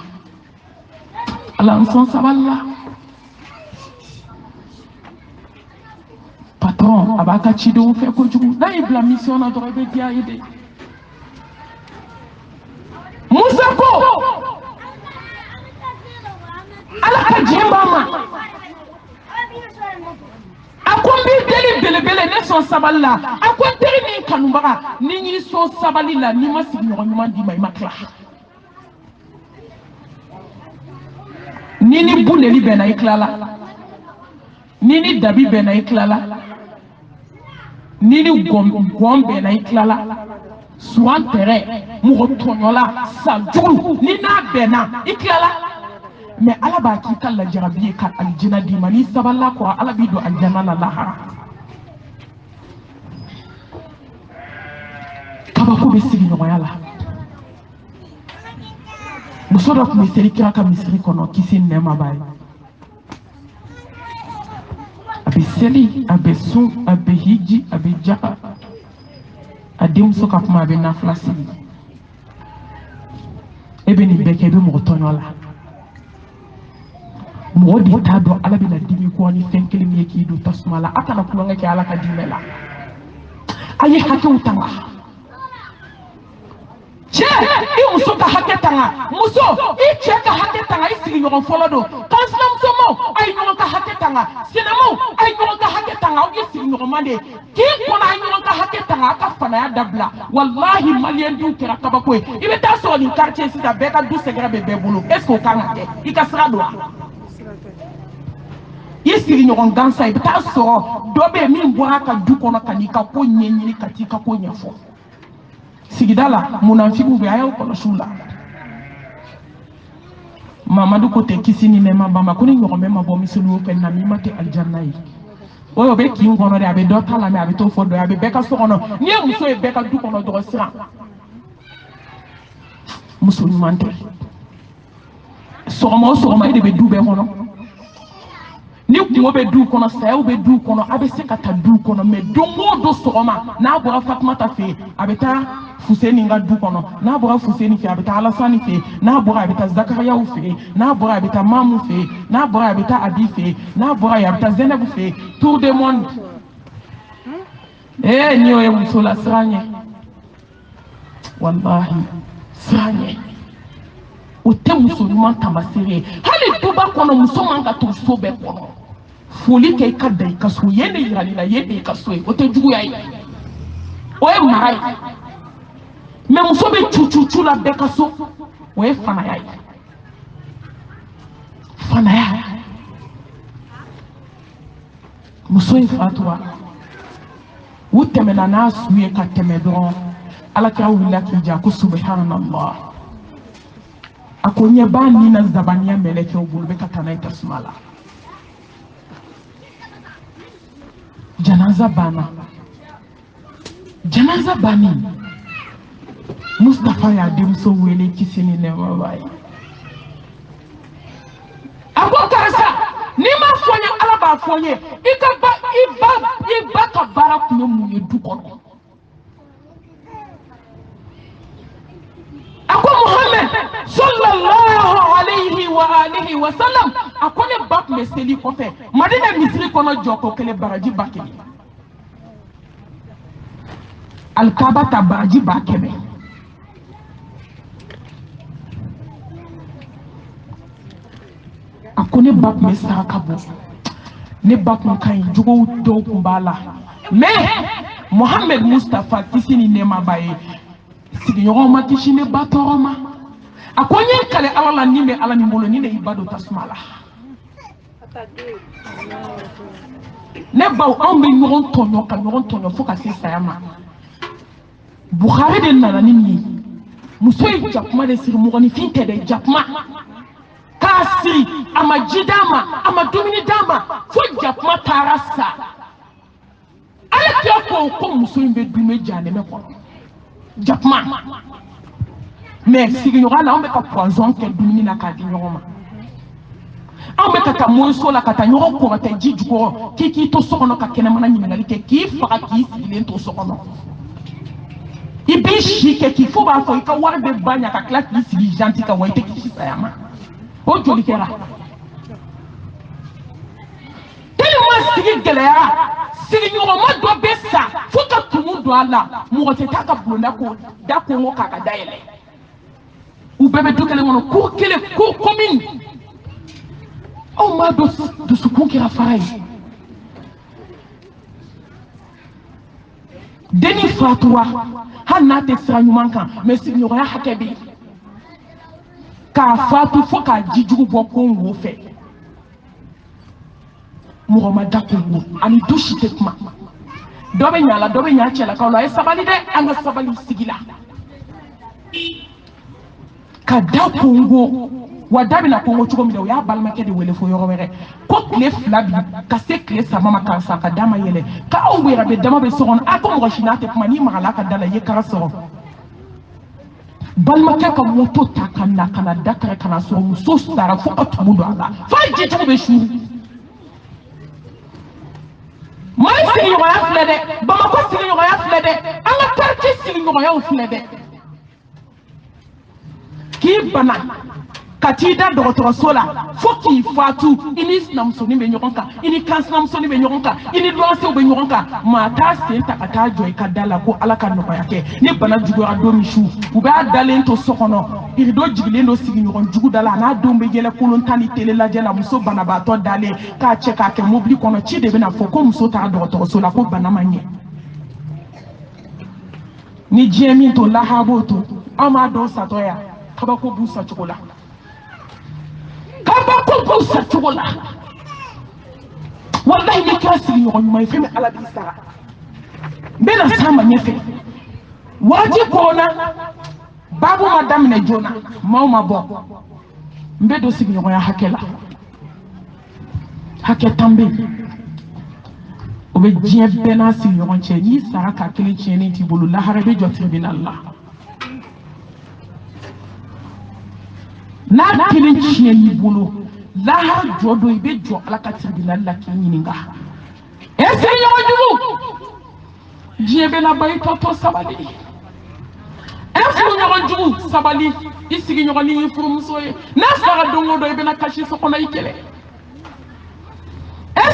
ala n sɔn sabali la patron a b'a ka cidenw fɛ kojugu n'a y'i bila mission na dɔrɔn i bɛ diya ye de Musa ko ala ka diɲɛ b'a ma a ko n b'i deli belebele ne sɔn sabali la a ko n teri ni kanubaga ni y'i sɔn sabali la n'i ma sigiɲɔgɔn ɲuman d'i ma i ma tila ni ni bundeli bɛnna i tilala ni ni dabi bɛnna i tilala ni ni gɔn bɛnna i tilala suwan tɛrɛ mɔgɔ tɔɲɔla sajugu ni n'a bɛnna i tilala mais ala b'a k'i ka lajarabi ye ka aljana d'i ma n'i sabalila kɔrɔ ala b'i don aljana la lahara kabako bɛ sigiɲɔgɔnya la muso dɔ tun bɛ seli kira ka misiri kɔnɔ kisi ni nɛɛma b'a ye a bɛ seli a bɛ sun a bɛ hiji a bɛ jaga a denmuso ka kuma a bɛ nafila sigi e bɛ nin bɛɛ kɛ i bɛ mɔgɔ tɔɲɔ la mɔgɔ de t'a dɔn ala bɛna dimi kɔ ni fɛn kelen min ye k'i don tasuma la a kana kulonkɛ kɛ ala ka diinɛ la a ye hakɛw tanga cɛ i muso ka hakɛ tanga muso i cɛ ka hakɛ tanga i sigiɲɔgɔn fɔlɔ don kansinamusomaw a ye ɲɔgɔn ka hakɛ tanga sinamaw a ye ɲɔgɔn ka hakɛ tanga aw ye sigiɲɔgɔnma de ye k'i kɔnɔ a ye ɲɔgɔn ka hakɛ tanga a ka fanaya dabila walahi maliyɛn dun kɛra kabako ye i bɛ taa sɔrɔ nin quartier sisan bɛɛ ka du sɛgɛrɛ bɛ bɛɛ bolo est ce que o kan ka kɛ i ka sira don wa i sigiɲɔgɔn gansan i bɛ taa sɔrɔ dɔ bɛ yen min bɔra a ka du kɔnɔ ka n'i ka ko ɲɛɲini ka t'i ka ko ɲɛfɔ sigida la munafigiw bɛ a y'aw kɔlɔsi u la mamadu ko tɛ kisi ni nɛɛma ba ma ko ni ɲɔgɔn bɛ ma bɔ miseliw fɛ namima tɛ alijanna ye o bɛ kin kɔnɔ de a bɛ dɔ ta la mɛ a bɛ t'o fɔ dɔ ye a bɛ bɛɛ ka so kɔnɔ n'i ye muso ye bɛɛ ka du kɔnɔ dɔgɔ siran muso ɲuman tɛ sɔgɔma o sɔgɔma e de bɛ du bɛɛ kɔnɔ ni kungo bɛ du kɔnɔ sayaw bɛ du kɔnɔ a bɛ se ka taa du kɔnɔ mais don o don sɔgɔma n'a bɔra Fatumata fɛ yen a bɛ taa Fuseni ka du kɔnɔ n'a bɔra Fuseni fɛ a bɛ taa Alasani fɛ yen n'a bɔra a bɛ taa Zakariyaw fɛ yen n'a bɔra a bɛ taa Mamu fɛ yen n'a bɔra a bɛ taa Abi fɛ yen n'a bɔra a bɛ taa Zɛnɛbu fɛ yen tour du monde n'i y'o ye muso la siran ɲɛ wallahi siran ɲɛ o tɛ muso ɲuman tamaseere ye hali duba kɔnɔ muso man ka to so bɛɛ kɔnɔ foli kɛ i ka da i ka so yen de yirali la yen de i ka so ye o tɛ juguya ye o ye mara ye mais muso bɛ cucu la bɛɛ ka so o ye fanaya ye fanaya muso in fatura u tɛmɛna n'a su ye ka tɛmɛ dɔrɔn alakira wulila k'i jɔ ko subhanallah a ko ɲɛ b'a ni na zabaniya mɛlɛkɛw bolo bɛ ka taa n'a ye tasuma la janaza banna janaza banni Mustafa y'a denmuso wele kisi ni nɛɛma b'a ye a ko karisa n'i ma fɔ n ye ala b'a fɔ n ye i ba ka baara tun ye mun ye du kɔnɔ a ko Muhammed sallallahu alayhi wa alihi wa sallam a ko ne ba tun bɛ seli kɔfɛ Madina misiri kɔnɔ jɔ ko kelen baraji ba kɛmɛ Alikaba ta baraji ba kɛmɛ ko ne ba kun bɛ saraka bɔ ne ba kun ka ɲi jogow dɔw kun b'a la mais Mohamed Mustafa kisi ni nɛɛma b'a ye sigiɲɔgɔn ma kisi ne ba tɔɔrɔ ma a ko n ye kale Ala la ni bɛ Ala min bolo ni ne y'i ba don tasuma la ne baw anw bɛ ɲɔgɔn tɔɲɔ ka ɲɔgɔn tɔɲɔ fo ka se saya ma Bukhari de nana ni nin ye muso ye jakuma de siri mɔgɔninfin tɛ dɛ jakuma k'a siri a ma ji d'a ma a ma dumuni d'a ma fo jakuma taara sa ale kira ko muso in bɛ dumuni janɛmɛ kɔnɔ jakuma mais sigiɲɔgɔn la anw bɛ ka poison kɛ dumuni na k'a di ɲɔgɔn ma anw bɛ ka taa moriso la ka taa ɲɔgɔn kɔrɔtɛ ji jukɔrɔ k'i to so kɔnɔ ka kɛnɛmana ɲininkali kɛ k'i faga k'i sigilen to so kɔnɔ i b'i si kɛ k'i fo b'a fɔ i ka wari bɛ ban ɲa ka tila k'i sigi janti kan wa i tɛ kisi saya ma o joli kɛra tellement sigi gɛlɛyara sigiɲɔgɔnma dɔ bɛ sa fo ka tumu don a la mɔgɔ tɛ taa ka bulonda ko da kongo k'a ka dayɛlɛ u bɛɛ bɛ du kelen kɔnɔ cour kelen cour commune aw m'a dɔn dusukun kɛra fara ye denni fatura hali n'a tɛ sira ɲuman kan mais sigiɲɔgɔnya hakɛ bɛ yen k'a fatu fo k'a ji jugu bɔ kongo fɛ mɔgɔ ma da kongo ani du si tɛ kuma dɔ bɛ ɲa la dɔ bɛ ɲa cɛlakaw la a ye sabali dɛ an ka sabali sigi la ka da kongo wa da bɛna kongo cogo min na o y'a balimakɛ de wele fo yɔrɔ wɛrɛ ko tile 2 bi ka se tile 3 ma karisa ka da ma yɛlɛ k'aw yɛrɛ bɛ dama bɛ so kɔnɔ a ko mɔgɔ si n'a tɛ kuma n'i magala ka da la i ye kara sɔrɔ balimakɛ ka moto ta ka na ka na da kɛrɛ ka na sɔrɔ muso sara fo ka tumu don a la fo a jicogo bɛ suuru Mali sigiɲɔgɔnya filɛ dɛ Bamakɔ sigiɲɔgɔnya filɛ dɛ an ka quartier sigiɲɔgɔnyaw filɛ dɛ k'i bana ka t'i da dɔgɔtɔrɔso la fo k'i fatu i ni sinamusonin bɛ ɲɔgɔn kan i ni kansinamusonin bɛ ɲɔgɔn kan i ni luwansew bɛ ɲɔgɔn kan maa t'a sen ta ka taa jɔ i ka da la ko Ala ka nɔgɔya kɛ ni bana juguyara don min su u b'a dalen to so kɔnɔ irido jigilen do sigiɲɔgɔn jugu da la a n'a denw bɛ yɛlɛ kolon tan ni tele lajɛ la muso banabaatɔ dalen k'a cɛ k'a kɛ mobili kɔnɔ ci de bɛna fɔ ko muso taara dɔgɔtɔrɔso la ko bana ma ɲɛ ni diɲɛ min to lahara b'o to an b'a dɔw satɔ yan kabako b'u sacogo la kabako b'u sacogo la wallahi ni kɛra sigiɲɔgɔn ɲuman ye fɛn min Ala b'i sara n bɛna s'a ma ɲɛfɛ waati kɔnna baabu ma daminɛ joona maaw ma bɔ n bɛ don sigiɲɔgɔnya hakɛ la hakɛ tan bɛ yen o bɛ diɲɛ bɛɛ n'a sigiɲɔgɔn cɛ n'i sara ka kelen tiɲɛni t'i bolo lahara i bɛ jɔ tribunal la n'a kelen tiɲɛn'i bolo lahara jɔ don i bɛ jɔ Ala ka tribunal la k'i ɲininka sigiɲɔgɔn jugu diɲɛ bɛ laban i tɔ sabali furuɲɔgɔn jugu sabali i sigiɲɔgɔn ni y'i furumuso ye n'a sara don o don i bɛna kasi so kɔnɔ i kɛlɛ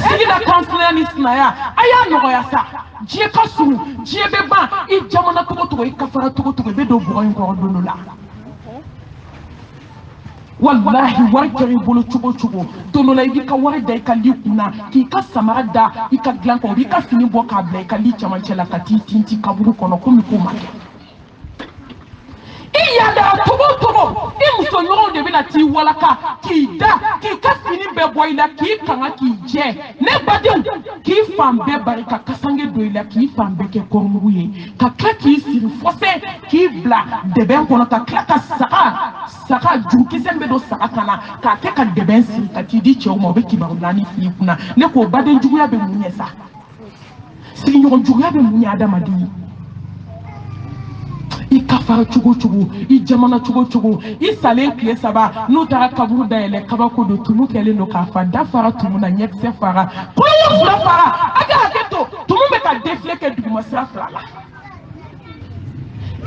sigi la kansinaya ni sinaya a y'a nɔgɔya sa diɲɛ ka surun diɲɛ bɛ ban i jamana cogo cogo i kafara cogo cogo i bɛ don bɔgɔ in kɔrɔ don dɔ la wallahi wari kɛra i bolo cogo cogo don dɔ la i b'i ka wari da i ka li kunna k'i ka samara da i ka dilan kɔrɔ i ka fini bɔ k'a bila i ka li cɛmancɛ la ka t'i tinti kaburu kɔnɔ komi ko ma kɛ i yaadara togo togo i musoɲɔgɔnw de bɛna t'i walaka k'i da k'i ka fini bɛɛ bɔ i la k'i kanga k'i jɛ ne badenw k'i fan bɛɛ bari ka kasange don i la k'i fan bɛɛ kɛ kɔrɔmugu ye ka tila k'i siri fɔsɛ k'i bila dɛbɛn kɔnɔ ka tila ka saga jurukisɛ bɛ don saga kan na k'a kɛ ka dɛbɛn siri ka t'i di cɛw ma o bɛ kibaru naani f'i kunna ne ko baden juguya bɛ mun ɲɛ sa sigiɲɔgɔn juguya bɛ mun ɲɛ adamaden ye i kafara cogo cogo i jamana cogo cogo i salen tile 3 n'u taara kaburu dayɛlɛ kabako don tumu kɛlen don k'a fa da fara tumu na ɲɛkisɛ fara kɔɲɔ fila fara a ka hakɛ to tumu bɛ ka defile kɛ duguma sira 2 la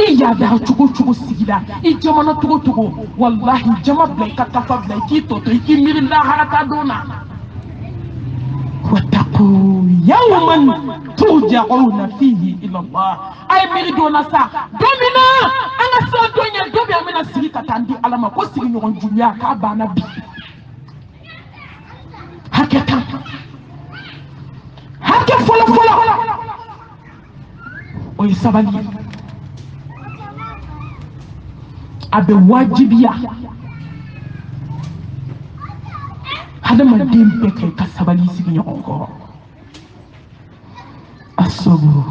i yaadara cogo cogo sigi la i jamana cogo cogo wallahi jama bila i ka kafa bila i k'i tɔtɔ i k'i miiri lahara ta don na واتقوا يوما ترجعون فيه الى الله اي ميري دونا سا دومينا انا سا دونيا دوبي امنا سيري كاتاندي علما كو سيري نيون جوليا كا بانا بي hakɛ fɔlɔ o ye sabali a bɛ wajibiya hadamaden bɛɛ ka ka sabali sigi ɲɔgɔn kɔrɔ asaburu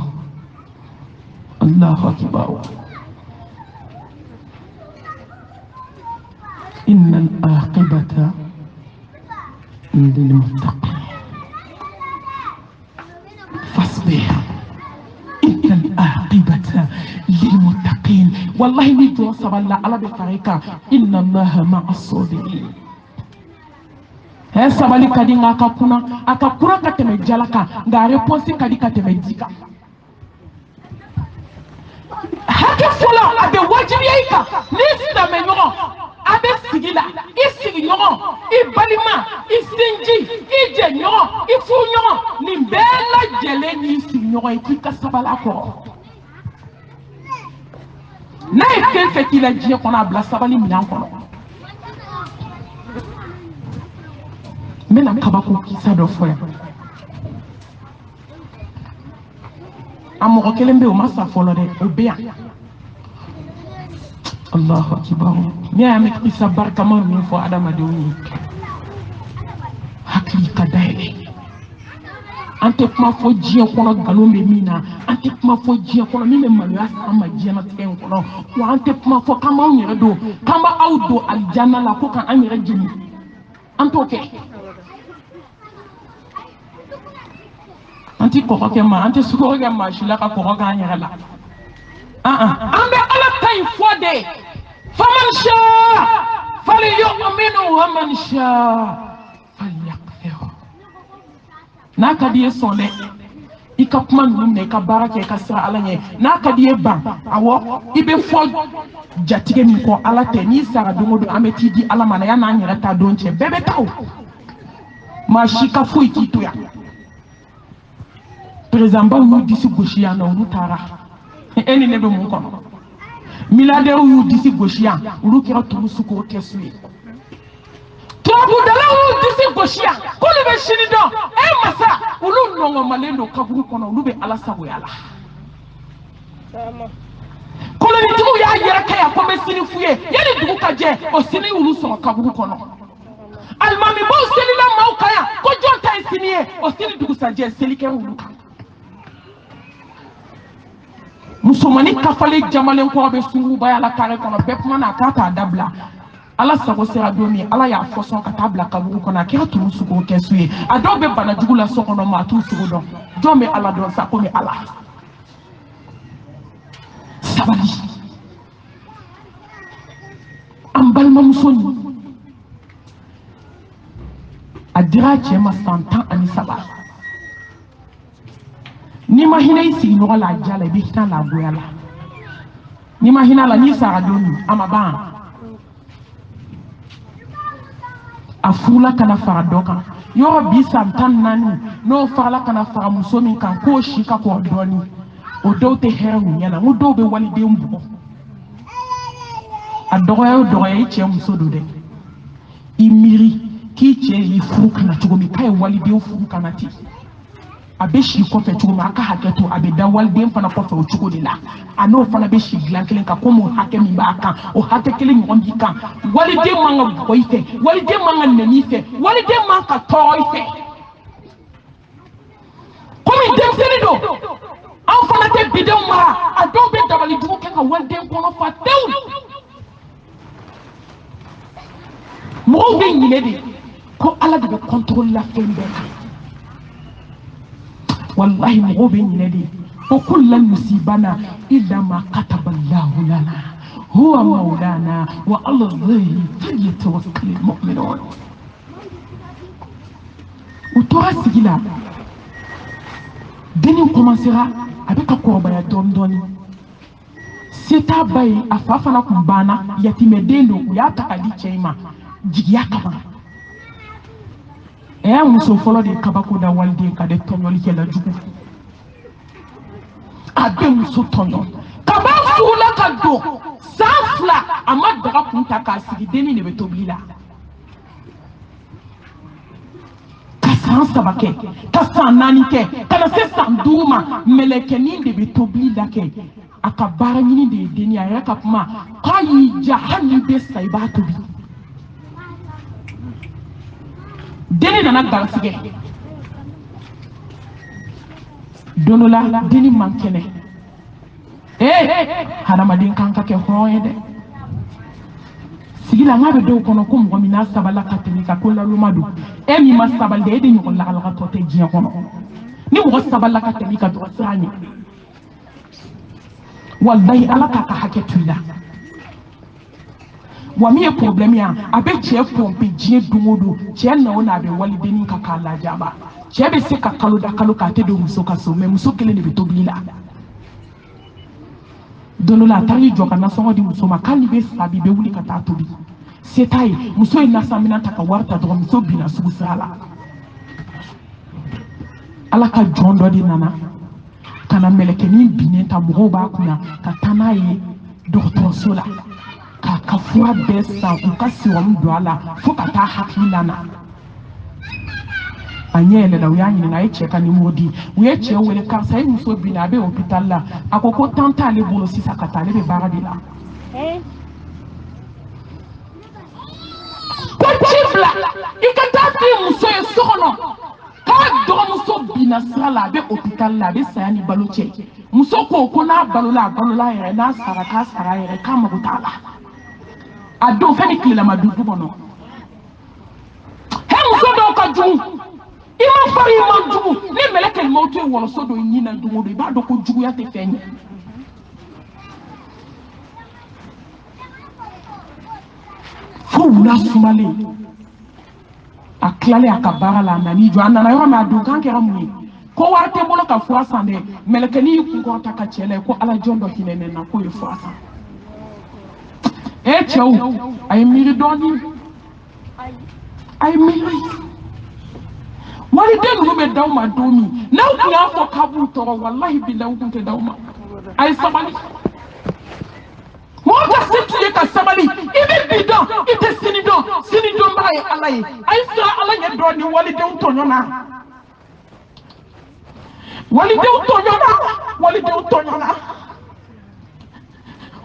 Allahu akbar innal aqibata lil muttaqin fasbir innal aqibata lil muttaqin wallahi ni to saballa ala be farika inna allaha ma'as sabirin he sabali kadi ngaka kuna ka teme jalaka nga réponse kadi ka teme dika hake fola abe wajibiyaika ni sida me nyogo abe sigila isigi nyogo ibalima isinji ije nyogo ifu nyogo ni bela jele ni sigi nyogo ikika sabala ko na ife fetila jiye kono abla sabali minan kono mena kabako kisa do foya amogo kelembe o masa folo de o beya Allahu akbar mi am kisa barka mo mi fo adama de woni hakli kadayle ante kuma fo jiye kono galombe mina ante kuma fo jiye kono mi me maluya sama jiye na ten kono wa ante kuma fo kama nyere do kama awdo aljanna la ko kan amira jini anto ke anti ko ke ma anti su ko ke ma shila ka ko ka nyere la ambe ala tay fode faman sha falyu'minu wa man sha falyakfur naka die sonde ikapman numne ka barake ka sira ala nye naka die ban awo ibe fo jatige mi ko ala te ni sara dungodo ameti di ala mana ya na nyere ta donche bebe taw ma shika fu ikitu ya prezamba wu disi goshiya na wu tara eni ne be mun kono milade wu disi goshiya wu kira turu suko kesuye tobu dala wu disi goshiya ko le be shini do e masa ulu nongo malendo kaburu kono ulu be ala sabu yala ko le dugu ya yera kaya ko be sini fuye yeli dugu ka je o sini ulu so kaburu kono almami bo sini la maukaya ko jonta siniye o sini dugu sanje selike ulu ka musomani kafale jamalen ko be sungu baya la kare kono be kuma na kata dabla ala sago sera domi ala ya foson ka tabla kaburu kono akira turu suko kesuye ado be bana jugula sokono ma tu suko do jombe ala do sa ko mi ala sabali ambalma musoni adira chema santan ani sabali ni mahina isi no la jala bi tan la boyala ni mahina la ni sara doni amaba afula kana fara doka yo bi santan nani no fala kana fara musomi kan ko shika ko doni o dowte heru nyala mu do be walide mbu adoya che musodo de imiri ki che ifu kana tugomi kai walide fu kana ti abe shi kofe chugo aka haketo abe da walde fana kofe o chugo de la ano fana be shi glankelen ka komo hake mi ba kan o hake kele mi on bi kan walde manga boyte walde manga nenite walde manga toyte komi dem senido an fana te bidon mara ado be dabali dugo ke ka walde kono fa tew mo be nyine ko ala de contrôle la fembe wallahi mu'min nadi wa kullu musibana illa ma kataba Allah lana huwa maulana wa ala allahi falyatawakkalul mu'minun utora sigila deni commencera avec akorba ya dondoni seta bay afafana kumbana yatime dendo ya takali chema jigiya kama muso folo de kabako da walde ka de tonyoli ke la jugu abe muso tonyo kaba fula ka do safla amadaga kunta ka sigi deni ne be toblila ka san 3 kɛ ka san 4 kɛ ka na se san 5 ma mɛlɛkɛnin de bɛ tobili da kɛ a ka baara ɲini de ye denni a yɛrɛ ka kuma k'a y'i ja hali n'i bɛ sa i b'a tobi denni nana garisigɛ don dɔ la denni man kɛnɛ hadamaden kan ka kɛ hɔrɔn ye dɛ sigi la n k'a bɛ dɔw kɔnɔ ko mɔgɔ min n'a sabala ka tɛmɛ ka ko laluma don min ma sabali dɛ e de ɲɔgɔn lagalagatɔ tɛ diɲɛ kɔnɔ ni mɔgɔ sabala ka tɛmɛ ka dɔgɔ siran ɲɛ wallahi ala k'a ka hakɛ to i la wa min ye problème ye a bɛ cɛ pompe diɲɛ don o don cɛ na o na a bɛ walidennin kan k'a lajaba cɛ bɛ se ka kalo da kalo k'a tɛ don muso ka so mais muso kelen de bɛ tobili la don dɔ la a taara i jɔ ka nasɔngɔ di muso ma k'ale bɛ sa bi bɛ wuli ka taa tobi se t'a ye muso ye nasanminɛ ta ka wari ta dɔrɔn muso binna sugu sira la ala ka jɔn dɔ de nana ka na mɛlɛkɛnin binnen ta mɔgɔw b'a kunna ka taa n'a ye dɔgɔtɔrɔso la k'a ka fura bɛɛ san u ka sérum don a la fo ka taa hakili lana a ɲɛ yɛlɛla u y'a ɲininka a ye cɛ ka numéro di u ye cɛ wele karisa ye muso binna a bɛ hôpital la a ko temps t'ale bolo sisan ka taa ale bɛ baara de la ko ci bila i ka taa di muso ye so kɔnɔ k'a dɔgɔmuso binna sira la a bɛ hôpital la a bɛ saya ni balo cɛ muso ko n'a balola a balola a yɛrɛ n'a sara k'a sara a yɛrɛ k'a mago t'a la a don fɛn ni tilelama du kɔnɔ muso dɔw ka jugu i ma fɔ i ma jugu ni mɛlɛkɛlimaw to ye wɔlɔsɔ dɔ i ɲina don o don i b'a dɔn ko juguya tɛ fɛn ye fo wula sumalen a tilalen a ka baara la a nan'i jɔ a nana yɔrɔ min a don kan kɛra mun ye ko wari tɛ n bolo ka fura san dɛ mɛlɛkɛnin y'i kun kɔrɔta ka cɛ la ko ala jɔn dɔ hinɛ ne na k'o ye fura san cɛw a ye miiri dɔɔnin a ye miiri waliden ninnu bɛ d'aw ma don min n'aw tun y'a fɔ k'a b'u tɔɔrɔ walahi bilahi u tun tɛ d'aw ma a ye sabali mɔgɔ ka se t'i ye ka sabali i bɛ bi dɔn i tɛ sini dɔnbaga ye ala ye a ye siran ala ɲɛ dɔɔnin walidenw tɔɲɔ na walidenw tɔɲɔ na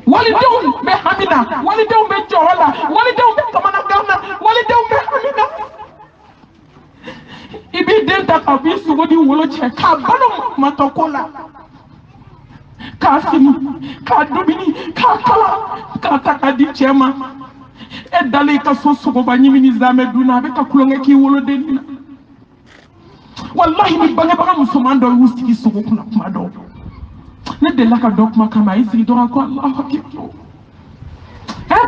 walidenw bɛ hami na walidenw bɛ jɔyɔrɔ la walidenw bɛ kamanagan na walidenw bɛ hami na i b'i den ta k'a b'i sogo di wolo cɛ k'a balo matɔko la k'a fini k'a dumuni k'a kala k'a ta k'a di cɛ ma e dalen i ka so sogoba ɲimi ni zamɛ dun na a bɛ ka kulonkɛ k'i wolodennin na wallahi ni bangebaga musoman dɔ y'u sigi sogo kunna kuma dɔw ne delila ka dɔ kuma kama a y'i sigi dɔrɔn ko alahu akibaru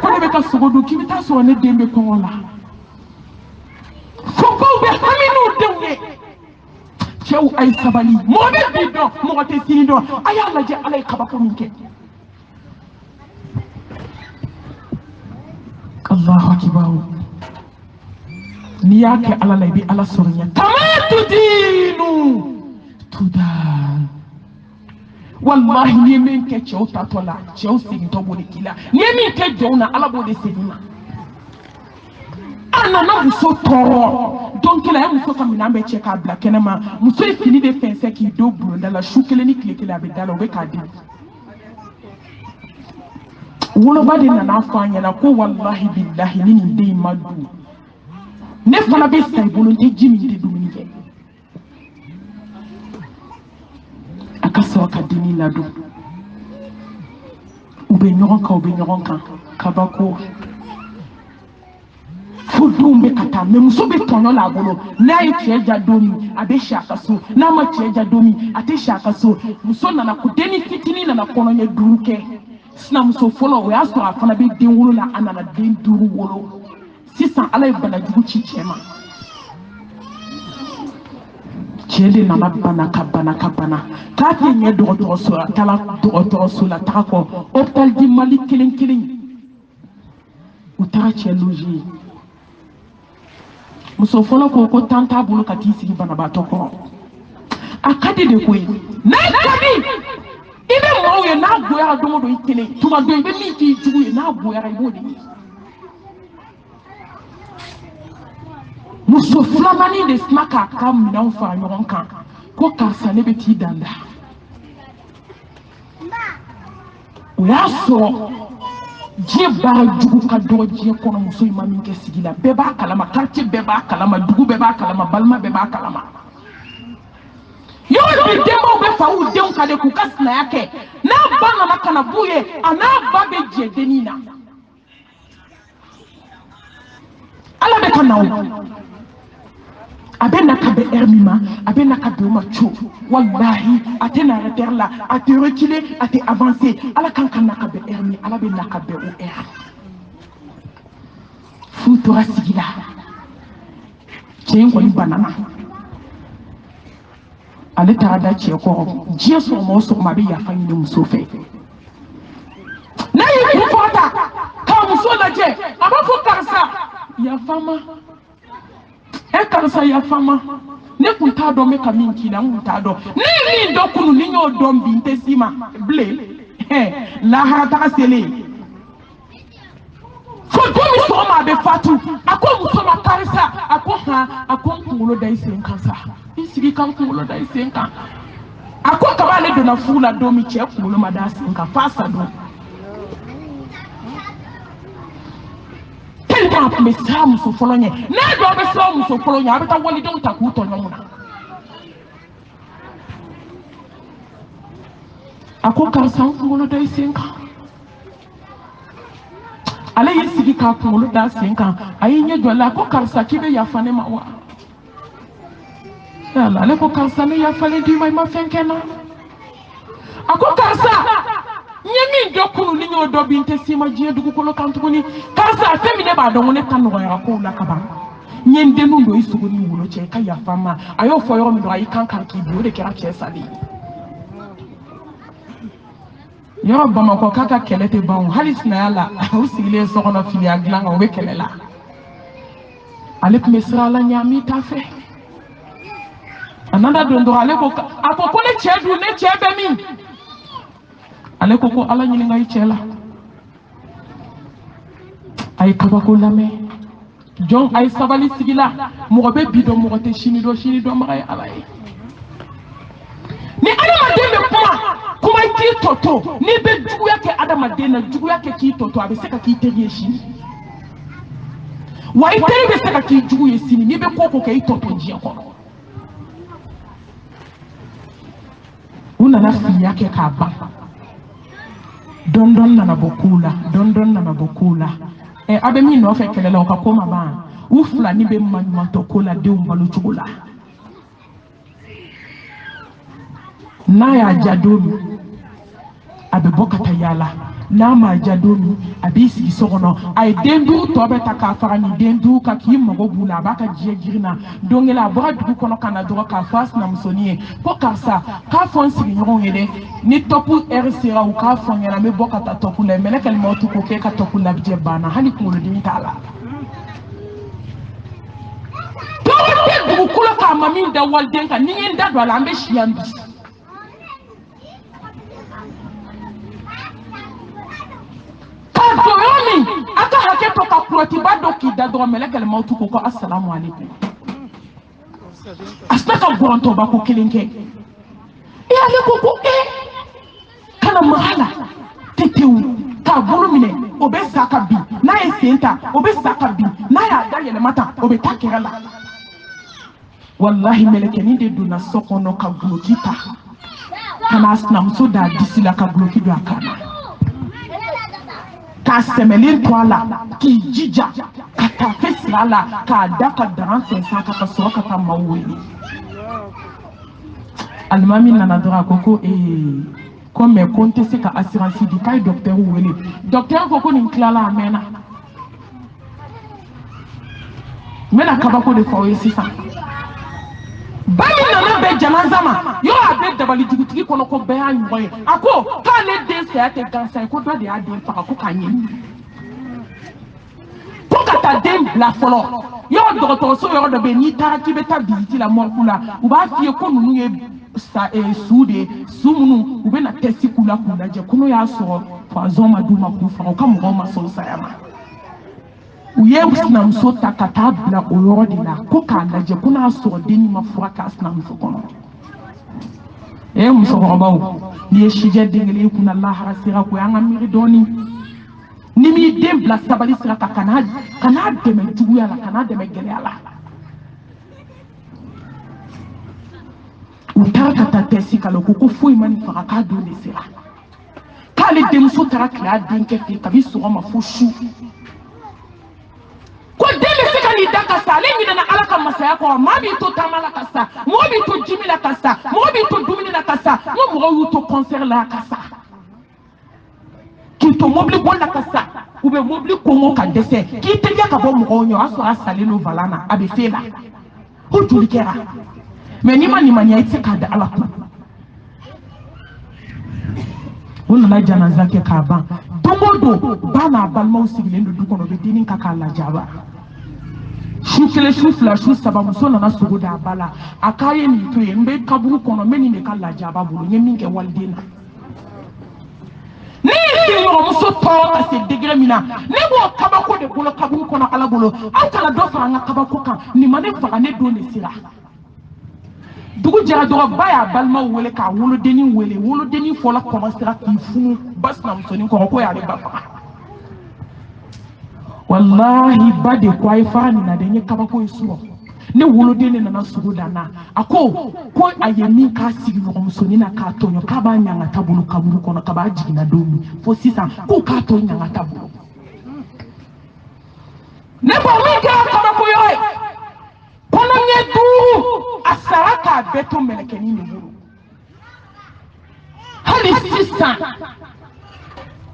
ko ne bɛ ka sogo dun k'i bɛ taa sɔrɔ ne den bɛ kɔngɔ la fo kow bɛ hami n'u denw ye cɛw a ye sabali mɔgɔ bɛ bi dɔn mɔgɔ tɛ sini dɔn a y'a lajɛ ala ye kabako min kɛ alahu akibaru n'i y'a kɛ ala la i bɛ ala sɔrɔ ɲɛ kama tudiinu tudan wallahi n'i ye min kɛ cɛw tatɔ la cɛw segintɔ b'o de k'i la n'i ye min kɛ jɔnw na ala b'o de segin ma a nana muso tɔɔrɔ donc la ye muso ka minɛn bɛɛ cɛ k'a bila kɛnɛma muso ye fini de fɛnsɛ k'i don bulonda la su kelen ni tile kelen a bɛ da la o bɛ k'a di woloba de nana fɔ an ɲɛna ko wallahi billahi ni nin den in ma dun ne fana bɛ sa i bolo n tɛ ji min tɛ dumuni kɛ a ka sɔrɔ ka dennin ladon u bɛ ɲɔgɔn kan kabako fo denw bɛ ka taa mais muso bɛ tɔɲɔ la a bolo n'a ye cɛ ja don min a bɛ si a ka so n'a ma cɛ ja don min a tɛ si a ka so muso nana ko denni fitinin nana kɔnɔɲɛ 5 kɛ sinamuso fɔlɔ o y'a sɔrɔ a fana bɛ den wolo la a nana den 5 wolo sisan ala ye banajugu ci cɛ ma cɛ de nana bana ka bana k'a tɛ ɲɛ dɔgɔtɔrɔso la a taara dɔgɔtɔrɔso la taga kɔ hôpital di Mali kelen u taara cɛ loger muso fɔlɔ ko temps t'a bolo ka t'i sigi banabaatɔ kɔrɔ a ka di de koyi n'a ka di i bɛ mɔgɔw ye n'a goyara don o don i kelen tuma dɔ i bɛ min k'i jugu ye n'a goyara i b'o de ye muso filamani de sina k'a ka minɛnw fara ɲɔgɔn kan ko karisa ne bɛ t'i danda o y'a sɔrɔ diɲɛ baara jugu ka dɔgɔ diɲɛ kɔnɔ muso in ma min kɛ sigi la bɛɛ b'a kalama quartier bɛɛ b'a kalama dugu bɛɛ b'a kalama balima bɛɛ b'a kalama yɔrɔ bi denbaw bɛ fa u denw kan de k'u ka sinaya kɛ n'a ba nana ka na b'u ye a n'a ba bɛ jɛ dennin na ala bɛ ka na o a bɛ na ka bɛn heure min ma a bɛ na ka bɛn o ma co walahi a tɛ na arrêter la a tɛ reculer a tɛ avancer ala kan ka na ka bɛn heure min ala bɛ na ka bɛn o heure f'u tora sigi la cɛ in kɔni banana ale taara da cɛ kɔrɔ diɲɛ sɔgɔma o sɔgɔma a bɛ yafa ɲini muso fɛ n'a y'i kun fɔta k'a muso lajɛ a b'a fɔ karisa yafa n ma karisa yafa n ma ne kun t'a dɔn n bɛ ka min k'i la n kun t'a dɔn ne ye min dɔn kunun ni n y'o dɔn bi n tɛ s'i ma bilen lahara taga selen fo don min sɔgɔma a bɛ fatu a ko muso ma karisa a ko han a ko n kunkolo da i sen kan sa i sigi ka n kunkolo da i sen kan a ko kaba ale donna furu la don min cɛ kunkolo ma da a sen kan f'a sa don tellement a tun bɛ siran muso fɔlɔ ɲɛ n'a dɔn a bɛ siran muso fɔlɔ ɲɛ a bɛ taa walidenw ta k'u tɔ ɲɔgɔn na a ko karisa n kunkolo da i sen kan ale y'i sigi k'a kunkolo da sen kan a y'i ɲɛ jɔ a la a ko karisa k'i bɛ yafa ne ma wa ale ko karisa ne yafalen d'i ma i ma fɛn kɛ n na a ko karisa n ye min dɔn kunun ni n y'o dɔn bi n tɛ s'i ma diɲɛ dugukolo kan tuguni karisa fɛn min ne b'a dɔn ko ne ta nɔgɔyara kow la ka ban n ye n denninw don i sogo ni wolo cɛ i ka yafa n ma a y'o fɔ yɔrɔ min dɔrɔn a y'i kan kan k'i bi o de kɛra cɛ sali yɔrɔ bamakɔ k'a ka kɛlɛ tɛ ban hali sinaya la u sigilen so kɔnɔ filiya dilan kan u bɛ kɛlɛ la ale tun bɛ siran ala ɲɛ a m'i ta fɛ a nana don dɔrɔn ale ko a ko ne cɛ dun ne cɛ bɛ min ale ko ala ɲininka i cɛ la a ye kabako lamɛn jɔn a ye sabali sigi la mɔgɔ bɛ bi dɔn mɔgɔ tɛ sini dɔnbaga ye ala ye ni adamaden bɛ kuma i k'i tɔ to n'i bɛ juguya kɛ adamaden na juguya kɛ k'i tɔ to a bɛ se ka k'i teri ye sini wa i teri bɛ se ka k'i jugu ye sini n'i bɛ ko ko kɛ i tɔ to diɲɛ kɔnɔ u nana filiya kɛ k'a ban dɔndɔn nana bɔ kow la a bɛ min nɔfɛ kɛlɛ la o ka ko ma ban u fila ni bɛ maɲumantɔ ko la denw balo cogo la n'a y'a ja don min a bɛ bɔ ka taa yaala n'a m'a ja don min a b'i sigi so kɔnɔ a ye den duuru tɔ bɛ ta k'a fara nin den duuru kan k'i mago b'u la a b'a ka diɲɛ girinna don kelen a bɔra dugu kɔnɔ ka na dɔrɔn k'a fɔ a sinamusonin ye ko karisa k'a fɔ n sigiɲɔgɔnw ye dɛ ni tɔpu ɛri sera u k'a fɔ n ɲɛna n bɛ bɔ ka taa tɔpu la mɛ ne kɛlen tu ko k'e ka tɔpu lajɛ banna hali kunkolodimi t'a la tɔɔrɔ tɛ dugukolo k'a ma min da waliden kan ni n ye n da don a la an bɛ si yan bi doyomi aka hakɛ to ka kulotiba dɔ k'i da dɔrɔn mɛlɛkɛlɛ mawutu ko assalamu alaikum a sina ka gɔrɔntɔba ko kelen kɛ ale ko kana mahala tetewu k'a bolo minɛ o bɛ sa ka bin n'a ye sen ta o bɛ sa ka bin n'a y'a da yɛlɛma ta o bɛ taa kɛrɛ la wallahi mɛlɛkɛnin de donna so kɔnɔ ka guloki ta ka n'a sinamuso da disi la ka guloki don a kan na k'a sɛmɛlen to a la k'i jija ka taafe siri a la k'a da ka daran sɛnsɛn ka sɔrɔ ka taa maaw wele alimami nana dɔrɔn a ko ko mɛ ko n tɛ se ka assurance di k'a ye docteur wele docteur ko nin tilala a mɛnna n bɛna kabako de fɔ aw ye sisan ba min nana bɛn janaza ma yɔrɔ a bɛ dabali jugutigi kɔnɔ ko bɛɛ y'a ɲɔgɔn ye a ko k'ale den saya tɛ gansan ye ko dɔ de y'a den faga ko k'a ɲɛɲini ko ka taa den bila fɔlɔ yɔrɔ dɔgɔtɔrɔso yɔrɔ dɔ bɛ yen n'i taara k'i bɛ taa visite la mɔrigu la u b'a f'i ye ko ninnu ye su de ye su minnu u bɛ na test k'u la k'u lajɛ ko n'o y'a sɔrɔ poison ma d'u ma k'u faga u ka mɔgɔw ma sɔn saya ma u ye sinamuso ta ka taa bila o yɔrɔ de la ko k'a lajɛ ko n'a sɔrɔ den ma fura k'a sinamuso kɔnɔ musokɔrɔbaw n'i ye sijɛ den kelen kunna lahara sira ko an ka miiri dɔɔni ni m'i den bila sabali sira kan kana dɛmɛ juguya la kana dɛmɛ gɛlɛya la u taara ka taa tɛsi kala ko foyi ma nin faga k'a don de sera k'ale denmuso taara tile a denkɛ fɛ kabi sɔgɔma fo su ko den bɛ se ka nin da ka sa ale ɲinɛna ala ka masaya kɔrɔ maa b'i to taama la ka sa mɔgɔ b'i to jimi la ka sa mɔgɔ b'i to dumuni la ka sa n ko mɔgɔw y'u to kɔnsɛri la ka sa k'i to mobili bɔ la ka sa u bɛ mobili kɔngɔ ka dɛsɛ k'i teliya ka bɔ mɔgɔw ɲɛ o y'a sɔrɔ a salen don valan na a bɛ f'e la o joli kɛra mais n'i ma limaniya i tɛ se k'a da ala kun o nana janaza kɛ k'a ban don o don ba n'a balimaw sigilen don du kɔnɔ u bɛ denni ka k'a lajaba su kelen su fila su saba muso nana sogo d'a ba la a k'a ye nin to yen n bɛ kaburu kɔnɔ n bɛ nin de ka lajaba bolo n ye min kɛ waliden na ne ye sigiɲɔgɔnmuso tɔɔrɔ ka se degré min na ne b'o kabako de bolo kaburu kɔnɔ ala bolo aw kana dɔ fara an ka kabako kan nin ma ne faga ne don de sera dugu jɛra dɔrɔn ba y'a balimaw wele k'a wolodennin wele wolodennin fɔlɔ kɔmasera k'i funu ba sinamusonin kɔrɔ ko y'ale ba faga wallahi ba de ko a ye fara nin na dɛ n ye kabako in sɔrɔ ne woloden de nana sogo da n na a ko a ye min k'a sigiɲɔgɔnmusonin na k'a tɔɲɔ k'a b'a ɲangata bolo kaburu kɔnɔ ka b'a jiginna don min fo sisan k'o k'a to ɲangata bolo ne ko min kɛra kabako yɔrɔ ye kɔnɔɲɛ 5 a sara k'a bɛɛ to mɛlɛkɛnin de bolo hali sisan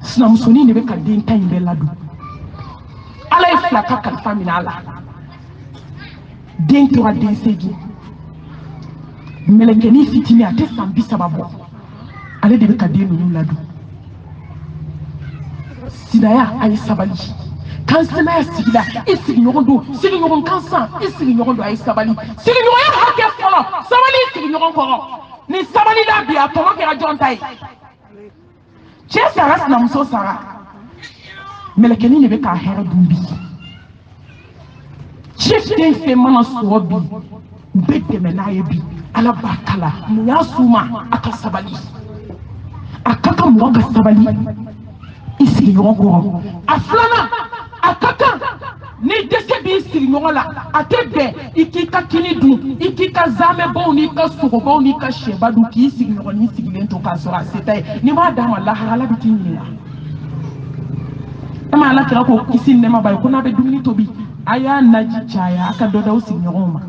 sinamusonin de bɛ ka den ta in bɛɛ ladon ala ye fila ka kalifa minɛ a la den tora den 8 mɛlɛkɛnin fitinin a tɛ san 30 bɔ ale de bɛ ka den ninnu ladon sinaya a ye sabali kan sinaya sigila i sigiɲɔgɔn don sigiɲɔgɔn kan san i sigiɲɔgɔn don a ye sabali sigiɲɔgɔnya hakɛ fɔlɔ sabali i sigiɲɔgɔn kɔrɔ ni sabali la bi a tɔnɔ kɛra jɔn ta ye cɛ sara sinamuso sara mɛlɛkɛnin de bɛ k'a hɛrɛ dun bi cɛ den fɛn mana sɔrɔ bi u bɛ dɛmɛ n'a ye bi ala b'a kala mun y'a s'u ma a ka sabali a ka kan mɔgɔ ka sabali i sigiɲɔgɔn kɔrɔ a filanan a ka kan ni dɛsɛ b'i sigiɲɔgɔn la a tɛ bɛn i k'i ka kini dun i k'i ka zamɛbaw n'i ka sogobaw n'i ka sɛba dun k'i sigiɲɔgɔnin sigilen to k'a sɔrɔ a se t'a ye n'i m'a d'a ma lahara ala bɛ t'i ɲininka e ma ala kira ko kisi ni nɛɛma b'a ye ko n'a bɛ dumuni tobi a y'a naji caya a ka dɔ d'aw sigiɲɔgɔnw ma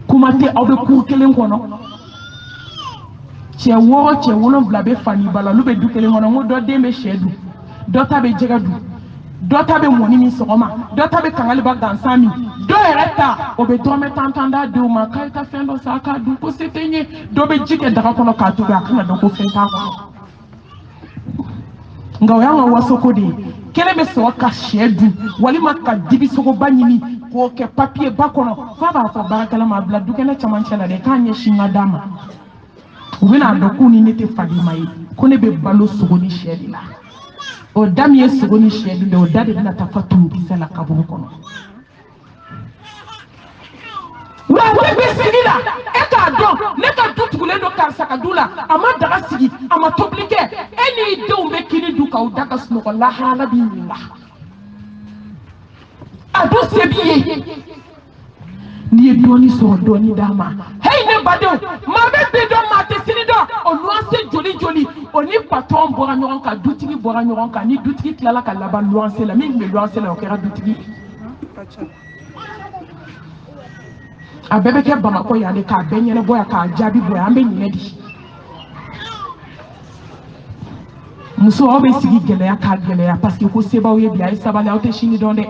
kuma tɛ aw bɛ kuru kelen kɔnɔ cɛ 6 cɛ 7 bɛ fani ba la olu bɛ du kelen kɔnɔ n ko dɔ den bɛ sɛ dun dɔ ta bɛ jɛgɛ dun dɔ ta bɛ mɔni min sɔgɔma dɔ ta bɛ kangaliba gansan min dɔ yɛrɛ ta o bɛ dɔrɔmɛ 10 d'a denw ma k'a ye ka fɛn dɔ san k'a dun ko se tɛ n ye dɔ bɛ ji kɛ daga kɔnɔ k'a tobi a kana dɔn ko fɛn t'a kɔnɔ nka o y'an ka wasoko de ye kelen bɛ sɔrɔ ka sɛ dun walima ka dibisogoba ɲini k'o kɛ papiye ba kɔnɔ f'a b'a fɔ baarakɛla ma a bila dukɛnɛ camancɛ la dɛ k'a ɲɛsin ka d'a ma u bɛna dɔn k'u ni ne tɛ fadima ye ko ne bɛ balo sogo ni sɛ de la o da min ye sogo ni sɛ dun dɛ o da de bɛna taa fa tumukisɛ la kaburu kɔnɔ wa ne bɛ sigi la e k'a dɔn ne ka du tugulen don karisa ka du la a ma daga sigi a ma tobili kɛ e n'i denw bɛ kini dun k'aw da ka sunɔgɔ lahala b'i ɲininka a dun se b'i ye n'i ye dɔɔni sɔrɔ dɔɔni d'a ma heyi ne badenw maa bɛ bi dɔn maa tɛ sini dɔn o luwanse joli joli o ni patɔrɔn bɔra ɲɔgɔn kan dutigi bɔra ɲɔgɔn kan ni dutigi tilala ka laban luwanse la min tun bɛ luwanse la o kɛra dutigi a bɛɛ bɛ kɛ bamakɔ yan de k'a bɛɛ ɲɛnabɔ yan k'a jaabi bɔ yan an bɛ ɲinɛ di muso aw bɛ sigi gɛlɛya k'a gɛlɛya parce que ko se b'aw ye bi a ye sabali aw tɛ sini dɔn dɛ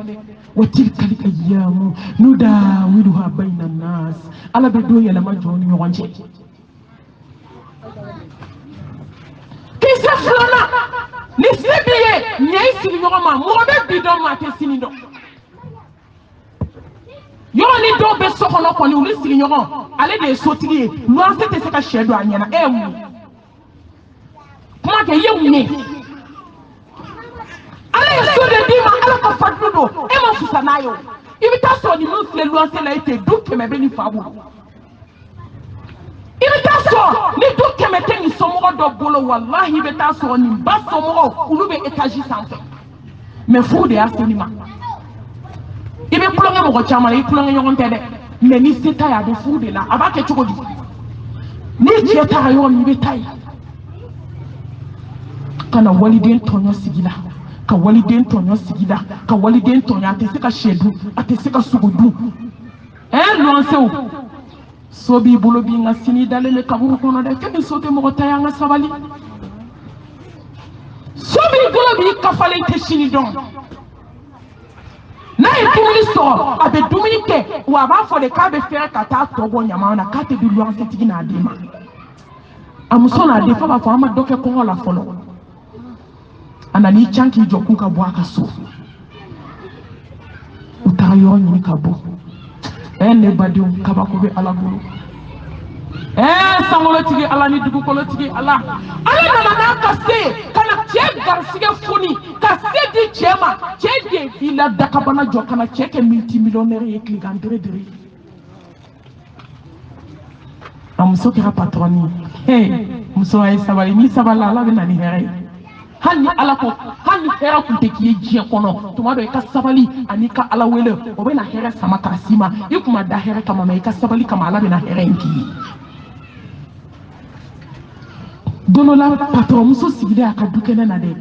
وتلك الأيام نداولها بين الناس على بدو يلما جون يوانجي كيف فلنا نسبيه نيسي يوما موبي بدون ما تسيني دو yoni do be sokono ko ni uli sigi nyogon ale de sotigi no asete se ka shedo anyana emu kuma ke yewne ale so de dima ala ka fadlu do e ma fusa na yo ibi ta so ni mun fle luanse la ite du keme be ni fabu ibi ta so ni du keme te ni somo do bolo wallahi be ta so ni ba somo ulu be etaji sanfe me fu de asenima ibi kulonga mo ko chama i kulonga nyogon tede mais ni seta ya de fu de la abake chogodi ni jeta yo mi be tay kana waliden tonyo sigila ka waliden tonyo sigila ka waliden tonyo ateseka shedu ateseka sugudu luansew sobi bolo bi nga sini dale me kaburu kono de kemi sote mo taya nga sabali sobi bolo bi kafale te shini don na e dumuni so abe dumuni ke wa ba fo de ka be fere kata togo nyama na ka te du luanse tigi na adema amuso na adefa ba fo ama doke ko la folo anani chanki joku ka bo aka so utayo nyini ka bo ne badiu kabako be alagulu sangolo tigi ala ni dugu kolo tigi ala na kase kana che garsige funi kase di chema che de villa dakabana jokana che ke multimillionnaire e kligandre dire amso kira patroni muso ay sabali ni sabala ala be nani here hani ala ko hani hera kunte kiye jiye kono tuma do ka sabali ani ka ala wele o be na here sama kasima ikuma da here kama me ka sabali kama ala be na here nki dono la patron muso sigide aka dukene na de